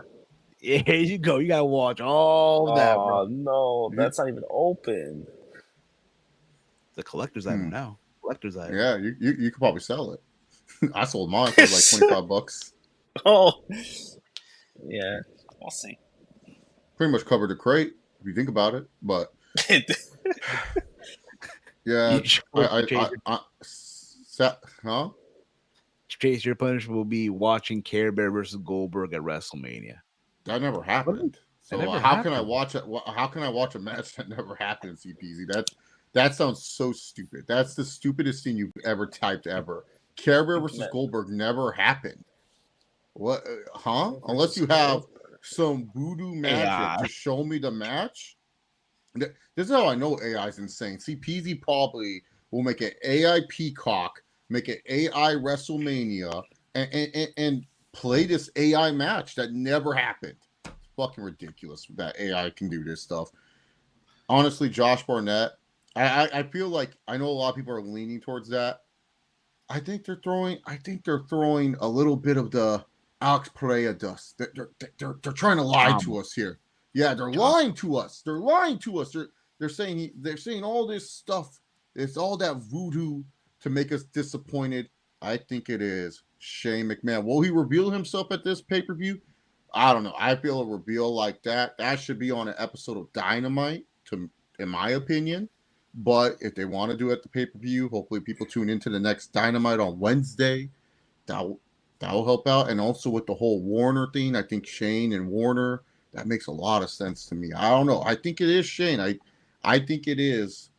Yeah, here you go. You gotta watch all that, bro. Oh no, that's not even open. It's a collector's item now. Collector's item. Yeah, you could probably sell it. I sold mine for like $25. Oh, yeah. We'll see. Pretty much covered the crate if you think about it, but yeah, huh? Chase, your punishment will be watching Care Bear versus Goldberg at WrestleMania. That never happened. So never how happened. can I watch it? How can I watch a match that never happened? CPZ. That sounds so stupid. That's the stupidest thing you've ever typed ever. Care Bear versus Goldberg never happened. What? Huh? Unless you have some voodoo magic to show me the match. This is how I know AI is insane. CPZ probably will make an AI Peacock, make an AI WrestleMania, and play this AI match that never happened. It's fucking ridiculous that AI can do this stuff. Honestly, Josh Barnett, I feel like I know a lot of people are leaning towards that. I think they're throwing a little bit of the Alex Pereira dust. They're trying to lie to us here. Yeah, they're lying to us. They're lying to us. They're saying all this stuff. It's all that voodoo to make us disappointed. I think it is Shane McMahon. Will he reveal himself at this pay-per-view? I don't know. I feel a reveal like that should be on an episode of Dynamite, in my opinion. But if they want to do it at the pay-per-view, hopefully people tune into the next Dynamite on Wednesday. That'll help out. And also with the whole Warner thing, I think Shane and Warner, that makes a lot of sense to me. I don't know. I think it is Shane. I think it is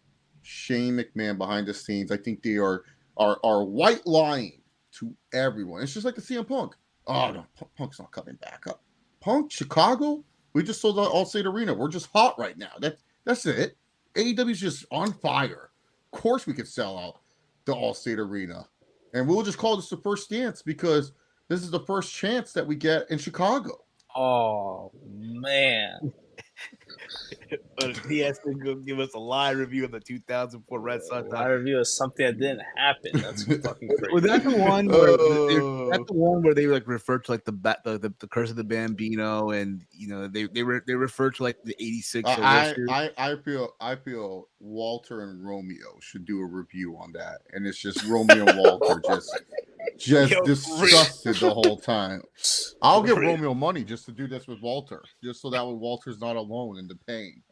Shane McMahon behind the scenes. I think they are white lying to everyone. It's just like the CM Punk. Oh no, Punk's not coming back up. Punk, Chicago? We just sold out Allstate Arena. We're just hot right now. That's it. AEW's just on fire. Of course we could sell out the Allstate Arena. And we'll just call this the first dance because this is the first chance that we get in Chicago. Oh man. But he has to go give us a live review of the 2004 Red Sox. I review is something that didn't happen. That's fucking crazy. Was that the one where that's the one where they like referred to like the Curse of the Bambino, and they referred to like the '86. I feel Walter and Romeo should do a review on that, and it's just Romeo and Walter just disgusted the whole time. I'll give Romeo money just to do this with Walter, just so that way Walter's not alone in the pain.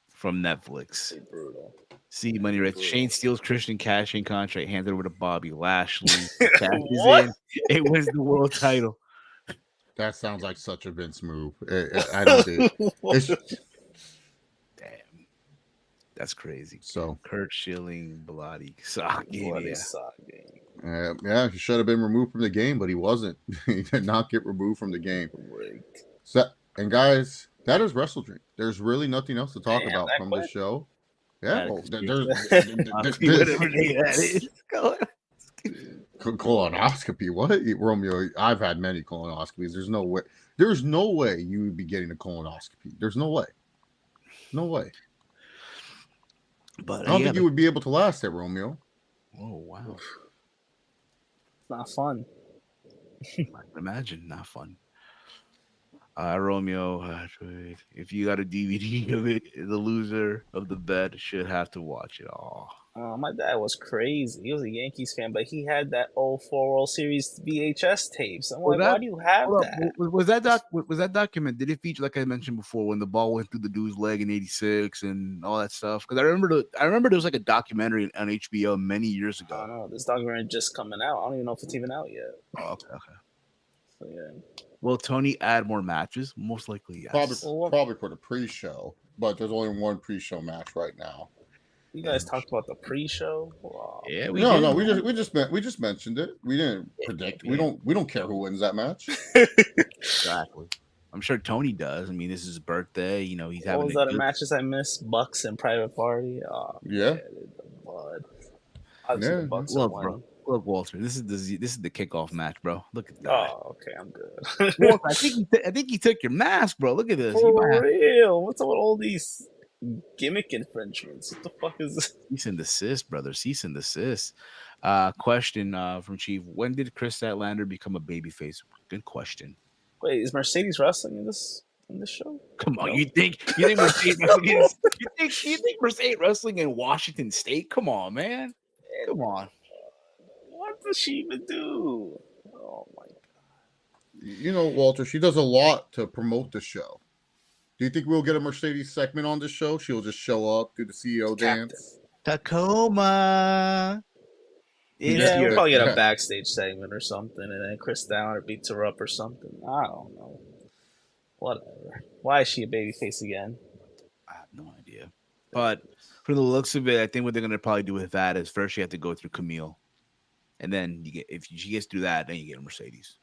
From Netflix. Brutal. See money right. Shane steals Christian cash in contract, handed over to Bobby Lashley. What? It wins the world title. That sounds like such a Vince move. I don't think it's. Damn, that's crazy. So Kurt Schilling, Bloody Sock. Yeah, he should have been removed from the game, but he wasn't. He did not get removed from the game. So, and guys, that is WrestleDream. There's really nothing else to talk about from this show. Yeah, colonoscopy. What, Romeo? I've had many colonoscopies. There's no way. There's no way you would be getting a colonoscopy. There's no way. No way. But I don't think you would be able to last it, Romeo. Oh wow. It's not fun. I can imagine, not fun. Romeo, if you got a DVD of it, the loser of the bet should have to watch it all. My dad was crazy. He was a Yankees fan, but he had that old 4 World Series VHS tapes. I'm Was like, that why do you have hold up? that? Was that document? Did it feature, like I mentioned before, when the ball went through the dude's leg in '86 and all that stuff? Because I remember there was like a documentary on HBO many years I ago. don't know. This documentary just coming out. I don't even know if it's even out yet. Oh, okay. So yeah. Will Tony add more matches? Most likely, yes. Probably for the pre-show, but there's only one pre-show match right now. You guys talked about the pre-show. Wow. Yeah, we just mentioned it. We didn't predict. Yeah. We don't care who wins that match. Exactly. I'm sure Tony does. I mean, this is his birthday. You know, he's What having was other matches I missed? Bucks and Private Party. Oh, Yeah. man, the blood. Obviously, the Bucks are Look, winning. bro. Look, Walter. This is the kickoff match, bro. Look at that. Oh, okay, I'm good. Walter, I think you took your mask, bro. Look at this. For real? What's up with all these gimmick infringements? What the fuck is this? Cease and desist, brother. Cease and desist. Question from Chief: when did Chris Statlander become a babyface? Good question. Wait, is Mercedes wrestling in this show? Come on, No. you think Mercedes wrestling is, you think Mercedes wrestling in Washington State? Come on, man. Come on. What does she even do? Oh my god. You know, Walter, she does a lot to promote the show. Do you think we'll get a Mercedes segment on this show? She'll just show up, do the CEO dance. Tacoma. Yeah, we'll probably get a backstage segment or something, and then Chris Downer beats her up or something. I don't know. Whatever. Why is she a babyface again? I have no idea. But from the looks of it, I think what they're gonna probably do with that is first you have to go through Camille, and then if she gets through that, then you get a Mercedes.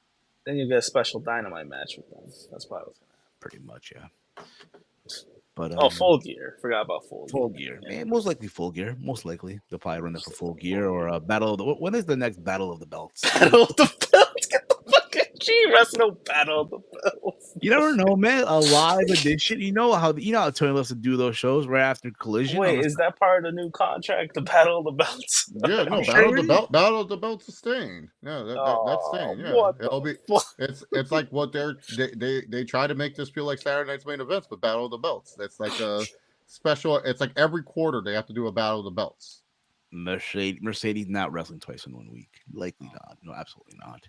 Then you get a special Dynamite match with them. That's probably what's gonna happen. Pretty much, yeah. But Full Gear. Forgot about Full Gear. Yeah. Most likely Full Gear. Most likely they'll probably run it for Full Gear or a battle of the. When is the next Battle of the Belts? Battle of the Belts. Get the fucking wrestling Battle of the Belts. You never know, man. A live edition. You know how Tony loves to do those shows right after Collision. Wait, is that part of the new contract? The Battle of the Belts. Yeah, no, Battle of the Belts is staying. Yeah, that's staying. Yeah, it'll be. It's like what they try to make this feel like Saturday night's main events, but Battle of the Belts. That's like a special. It's like every quarter they have to do a Battle of the Belts. Mercedes not wrestling twice in 1 week. Likely not. No, absolutely not.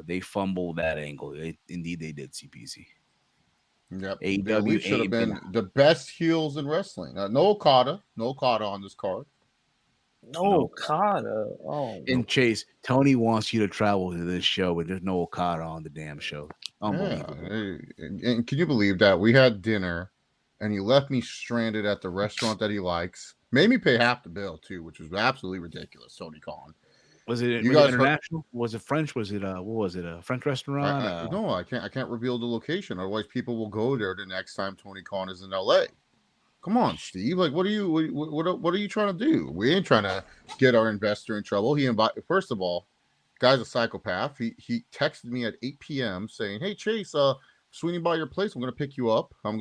They fumbled that angle. Indeed, they did. CPC. Yep. AEW should have been the best heels in wrestling. No Okada on this card. No Okada. Oh. And Chase, Tony wants you to travel to this show, but there's no Okada on the damn show. Unbelievable. Yeah. And can you believe that we had dinner, and he left me stranded at the restaurant that he likes? Made me pay half the bill too, which was absolutely ridiculous. Tony Khan. Was it international? Was it French? Was it what was it? A French restaurant? No, I can't reveal the location. Otherwise, people will go there the next time Tony Khan is in LA. Come on, Steve. Like, what are you trying to do? We ain't trying to get our investor in trouble. First of all, guy's a psychopath. He texted me at 8 p.m. saying, "Hey Chase, swinging by your place. I'm gonna pick you up. We're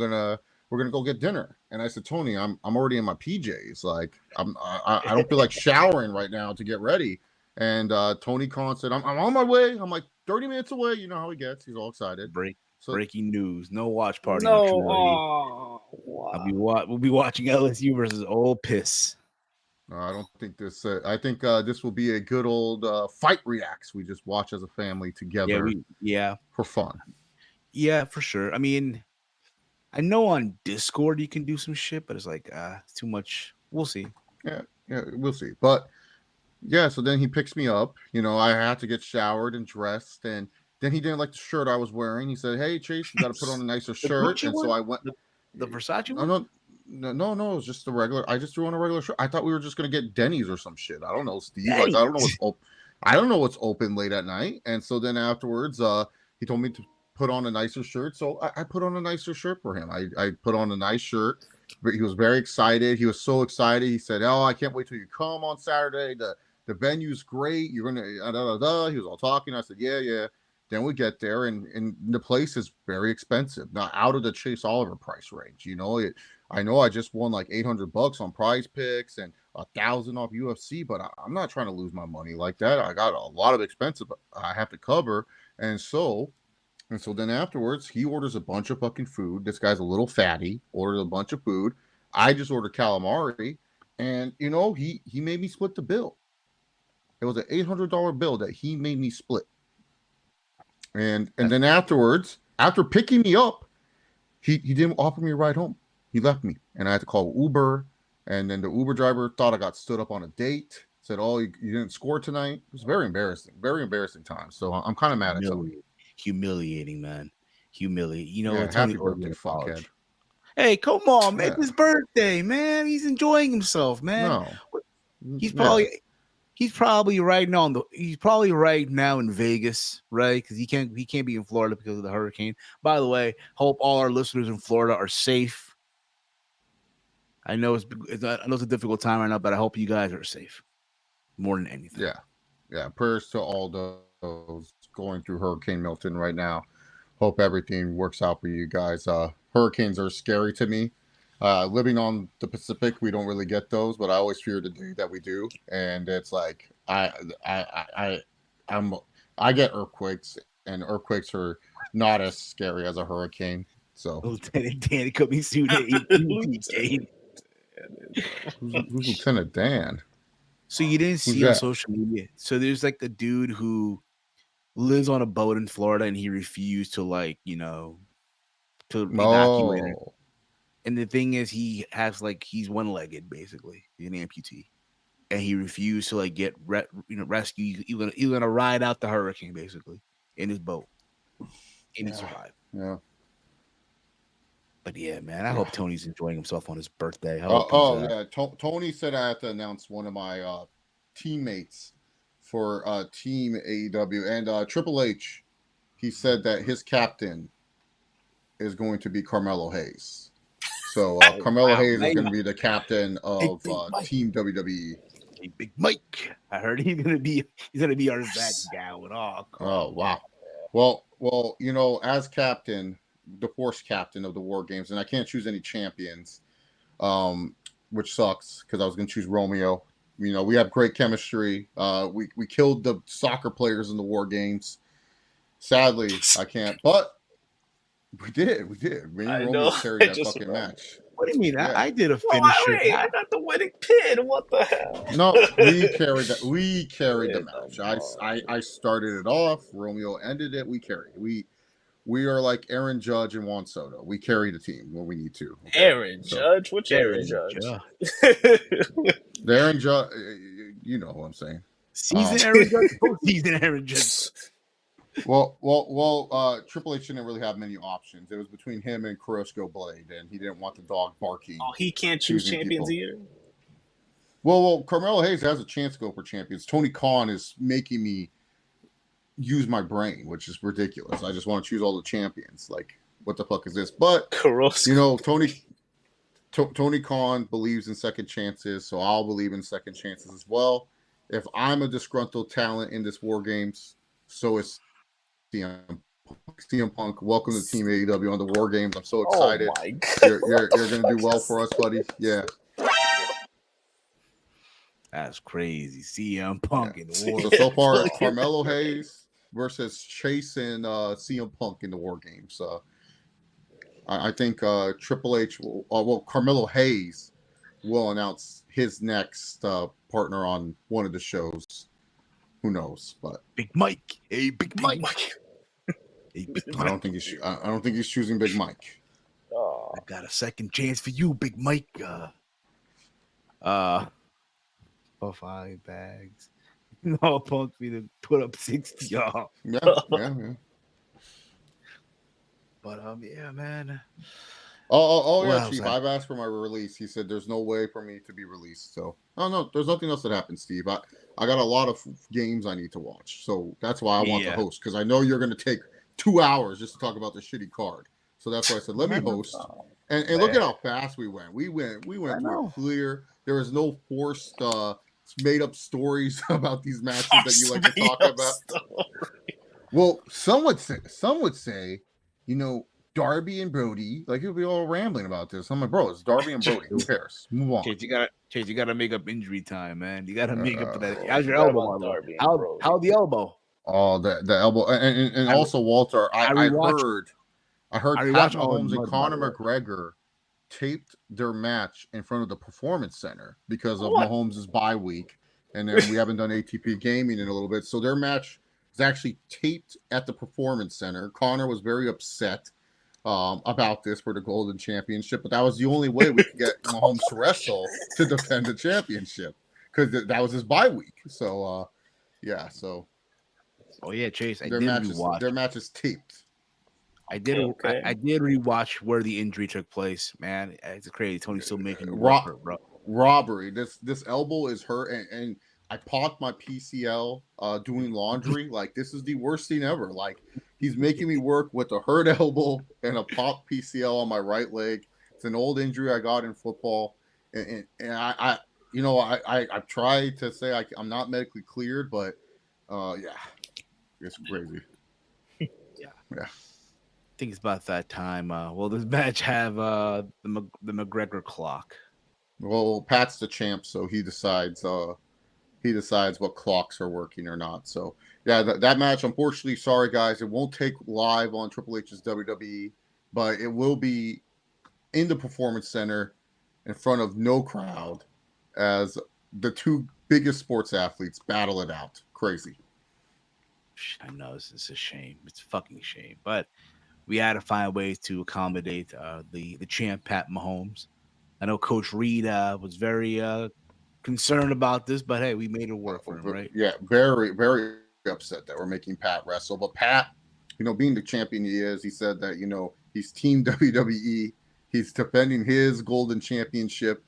gonna go get dinner." And I said, "Tony, I'm already in my PJs. Like, I don't feel like showering right now to get ready." And Tony Khan said, I'm on my way. I'm like 30 minutes away. You know how he gets. He's all excited. Breaking news. No watch party. No. Oh, wow. We'll be watching LSU versus Ole Piss. No, I don't think this. I think this will be a good old fight reacts. We just watch as a family together. Yeah. For fun. Yeah, for sure. I mean, I know on Discord you can do some shit, but it's like it's too much. We'll see. Yeah, we'll see. But yeah, so then he picks me up. You know, I had to get showered and dressed, and then he didn't like the shirt I was wearing. He said, "Hey, Chase, you got to put on a nicer shirt." And so I went. The Versace one? No, it was just the regular. I just threw on a regular shirt. I thought we were just gonna get Denny's or some shit. I don't know, Steve. Like, I don't know what's open late at night. And so then afterwards, he told me to put on a nicer shirt. So I put on a nicer shirt for him. I put on a nice shirt. He was very excited. He was so excited. He said, "Oh, I can't wait till you come on Saturday. The venue's great. You're gonna He was all talking. I said, yeah. Then we get there, and the place is very expensive. Not out of the Chase Oliver price range. You know, I know I just won like $800 on Prize Picks, and 1,000 off UFC, but I'm not trying to lose my money like that. I got a lot of expensive I have to cover, and so then afterwards he orders a bunch of fucking food. This guy's a little fatty. Orders a bunch of food. I just ordered calamari, and he made me split the bill. It was an $800 bill that he made me split. And then afterwards, after picking me up, he didn't offer me a ride home. He left me, and I had to call Uber. And then the Uber driver thought I got stood up on a date. Said, "Oh, you didn't score tonight." It was very embarrassing time. So I'm kind of mad at Tony. Humiliating, man. Humiliating. You know Yeah, what, Tony? happy birthday, fuckhead. Hey, come on, man! It's his birthday, man. He's enjoying himself, man. No, he's probably right now in Vegas, right? Because he can't be in Florida because of the hurricane. By the way, hope all our listeners in Florida are safe. I know it's a difficult time right now, but I hope you guys are safe more than anything. Yeah. Prayers to all those going through Hurricane Milton right now. Hope everything works out for you guys. Hurricanes are scary to me. Living on the Pacific, we don't really get those, but I always fear the day that we do. And it's like I get earthquakes, and earthquakes are not as scary as a hurricane. So Lieutenant Dan coming soon to game. Who's Lieutenant Dan? So you didn't see on social media. So there's like a dude who lives on a boat in Florida, and he refused to to evacuate it. And the thing is, he's one-legged, basically. He's an amputee, and he refused to get rescue. He's gonna ride out the hurricane, basically, in his boat, and he survived. Yeah. But yeah, man, I hope Tony's enjoying himself on his birthday. Tony said I have to announce one of my teammates for Team AEW, and Triple H. He said that his captain is going to be Carmelo Hayes. So Carmelo Hayes is going to be the captain of Team WWE. Hey, Big Mike. I heard he's gonna be our Zach Gowen. Oh wow. Well, as captain, the force captain of the War Games, and I can't choose any champions, which sucks because I was going to choose Romeo. We have great chemistry. We killed the soccer players in the War Games. Sadly, I can't, but we did. Me and Romeo carried that fucking match. What do you mean? Yeah. I did a finisher. I got the winning pin. What the hell? No, we carried that. We carried the match. I started it off. Romeo ended it. We carried it. We are like Aaron Judge and Juan Soto. We carry the team when we need to. Okay? Aaron Judge? Which Aaron Judge? The Aaron Judge, you know what I'm saying. Season Aaron Judge? Season Aaron Judge. Well, Triple H didn't really have many options. It was between him and Carrasco Blade, and he didn't want the dog barking. Oh, he can't choose champions either? Well, Carmelo Hayes has a chance to go for champions. Tony Khan is making me use my brain, which is ridiculous. I just want to choose all the champions. Like, what the fuck is this? But Tony Khan believes in second chances, so I'll believe in second chances as well. If I'm a disgruntled talent in this War Games, so is CM Punk. Welcome to Team AEW on the War Games. I'm so excited. Oh my God. You're going to do well for us, buddy. Yeah. That's crazy. CM Punk in the War. So far, Carmelo Hayes versus Chase and CM Punk in the War Games. I think Triple H Carmelo Hayes will announce his next partner on one of the shows. Who knows? But Big Mike, hey Big Mike. Hey, Big Mike. I don't think he's choosing Big Mike. I got a second chance for you, Big Mike. 5 bags. No, Punk me to put up 60, y'all. Yeah. But yeah, man. Yeah, Chief. I've asked for my release. He said there's no way for me to be released. So, no, there's nothing else that happened, Steve. I got a lot of games I need to watch. So that's why I want to host, because I know you're going to take 2 hours just to talk about the shitty card. So that's why I said let me host. And look at how fast we went. We went through clear. There was no forced made up stories about these matches that you like to talk about. Well, some would say, Darby and Brody. Like he'll be all rambling about this. I'm like, bro, it's Darby and Brody. Who cares? Move on. Chase, you gotta make up injury time, man. You gotta make up for that. Bro, How's your forgot elbow, about Marlo? Darby and Brody. How the elbow? Oh, the elbow, and I- also Walter. I rewatched- heard I Pat rewatched all in Mahomes and mud, by Conor the way. McGregor taped their match in front of the Performance Center because of What? Mahomes' bye week, and then we haven't done ATP gaming in a little bit, so their match is actually taped at the Performance Center. Conor was very upset about this for the Golden Championship, but that was the only way we could get Mahomes to wrestle to defend the championship because that was his bye week. So, yeah, so. Oh yeah, Chase. I Their did match rewatch. their match is taped. I did. Okay. I did rewatch where the injury took place. Man, it's crazy. Tony's still making you Ro- work, bro. Robbery. This elbow is hurt, and I popped my PCL doing laundry. Like this is the worst thing ever. Like he's making me work with a hurt elbow and a popped PCL on my right leg. It's an old injury I got in football, and I you know I've tried to say I'm not medically cleared, but yeah, it's crazy. Yeah. Yeah. I think it's about that time. Will this match have the McGregor clock? Well, Pat's the champ, so he decides what clocks are working or not. So yeah, that match, unfortunately, sorry guys, it won't take live on Triple H's WWE, but it will be in the Performance Center in front of no crowd as the two biggest sports athletes battle it out. Crazy. I know this is a shame. It's a fucking shame, but we had to find ways to accommodate the champ Pat Mahomes. I know Coach Reed was very concerned about this, but hey, we made it work for him, right? Yeah, very, very upset that we're making Pat wrestle. But Pat, being the champion he is, he said that, he's Team WWE. He's defending his golden championship.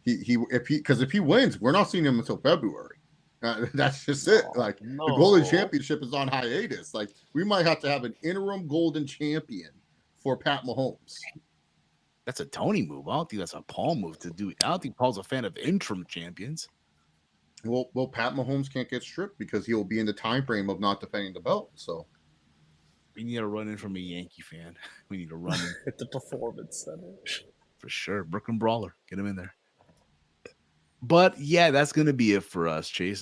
If he wins, we're not seeing him until February. That's just it. Like the golden championship is on hiatus. Like we might have to have an interim golden champion for Pat Mahomes. That's a Tony move. I don't think that's a Paul move to do. I don't think Paul's a fan of interim champions. Well, Pat Mahomes can't get stripped because he'll be in the time frame of not defending the belt. So we need a run in from a Yankee fan. We need a run in at the Performance Center for sure. Brooklyn Brawler, get him in there. But yeah, that's gonna be it for us, Chase.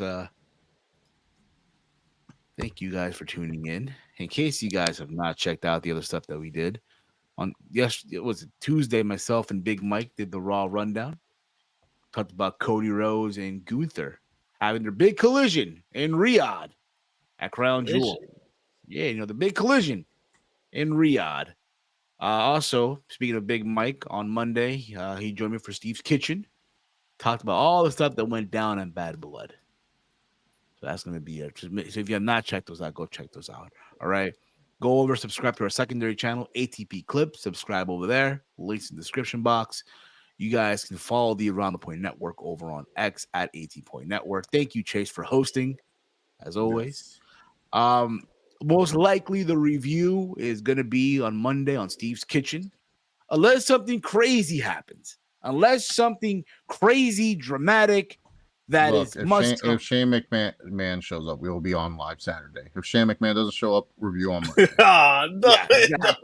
Thank you guys for tuning in. In case you guys have not checked out the other stuff that we did on it was Tuesday, myself and Big Mike did the Raw rundown. Talked about Cody Rhodes and Gunther having their big collision in Riyadh at Crown Jewel. Yeah, the big collision in Riyadh. Also, speaking of Big Mike, on Monday, he joined me for Steve's Kitchen. Talked about all the stuff that went down in Bad Blood. So that's going to be it. So if you have not checked those out, go check those out. All right. Go over, subscribe to our secondary channel, ATP Clip. Subscribe over there. Links in the description box. You guys can follow the Around the Point Network over on X at AT Network. Thank you, Chase, for hosting, as always. Yes. Most likely the review is going to be on Monday on Steve's Kitchen. Unless something crazy happens. Unless something crazy, dramatic, that Look, is if Shane McMahon shows up, we will be on live Saturday. If Shane McMahon doesn't show up, review on Monday. No, yeah,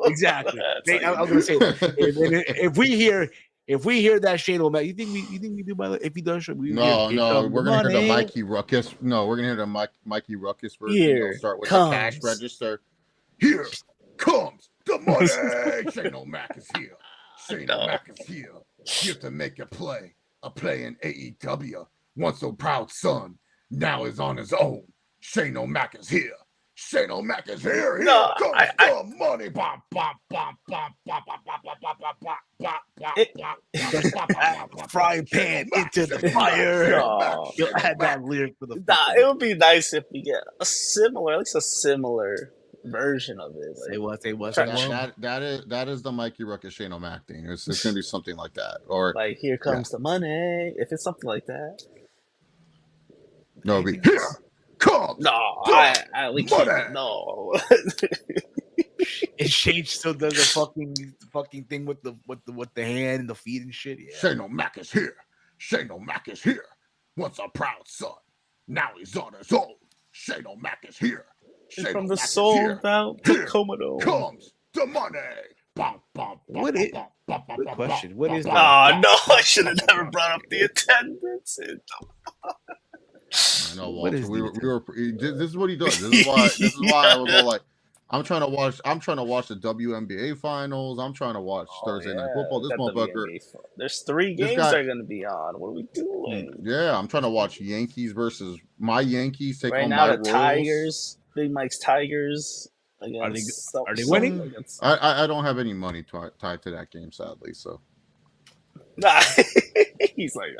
exactly. I was going to say that. If we hear that Shane O'Mac, you think we do by if he does show? We're gonna hear the Mikey Ruckus. No, we're gonna hear the Mikey Ruckus version. Here start with comes. The cash register. Here comes the money. Shane O'Mac is here. Shane O'Mac is here. You have to make a play in AEW. Once so proud son, now is on his own. Shane O'Mac is here. Shane O'Mac is here. Here comes the money. Frying pan into the fire. You'll add that lyric for the. It would be nice if we get at least a similar version of it. Say what? That is the Mikey Ruckus Shane O'Mac thing. It's gonna be something like that, or like here comes the money. If it's something like that, no, here comes. No, we can't. No. And Shane still does a fucking thing with the hand and the feet and shit. Yeah. Shane O'Mac is here. Shane O'Mac is here. Once a proud son, now he's on his own. Shane O'Mac is here. From the soul out to Komodo comes the money. What is? Good question. What is that? Oh no! I should have never brought up the attendance. I know, What Walter. is We the were. This is what he does. This is why. This is why I was all like, I'm trying to watch the WNBA finals. I'm trying to watch Thursday Night Football. This got motherfucker. There's 3 This games guy. that are going to be on. What are we doing? Yeah, I'm trying to watch Yankees versus my Yankees take Right on now, my the Royals. Tigers, Big Mike's Tigers Are they against. winning? Against... I don't have any money tied to that game, sadly. So He's like,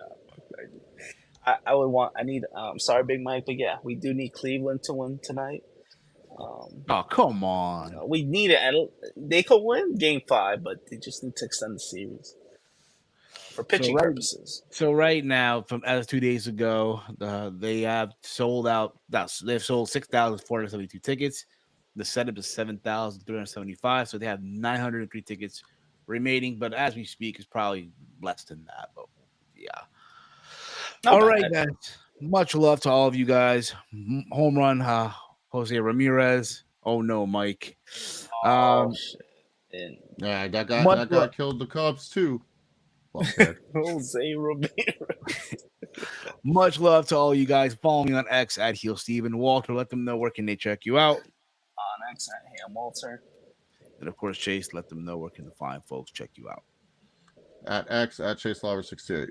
I would want. I need. Sorry, Big Mike, but yeah, we do need Cleveland to win tonight. Oh, come on. We need it. And they could win Game 5, but they just need to extend the series for pitching purposes. So right now, from as 2 days ago, they have sold out. They've sold 6,472 tickets. The setup is 7,375. So they have 903 tickets remaining. But as we speak, it's probably less than that. But yeah. Not all bad. right, guys. Much love to all of you guys. Home run, Jose Ramirez. Oh no, Mike. Shit. yeah, that guy killed the Cubs too. Jose Ramirez. Much love to all you guys. Follow me on X at Heel Steven. Walter, let them know where can they check you out. On X at Ham Walter. And of course, Chase, let them know where can the fine folks check you out. At X at ChaseLauer68.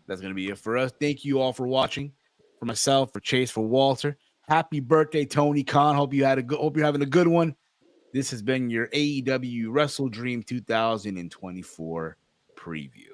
That's going to be it for us. Thank you all for watching. For myself, for Chase, for Walter. Happy birthday, Tony Khan. Hope you're having a good one. This has been your AEW WrestleDream 2024 preview.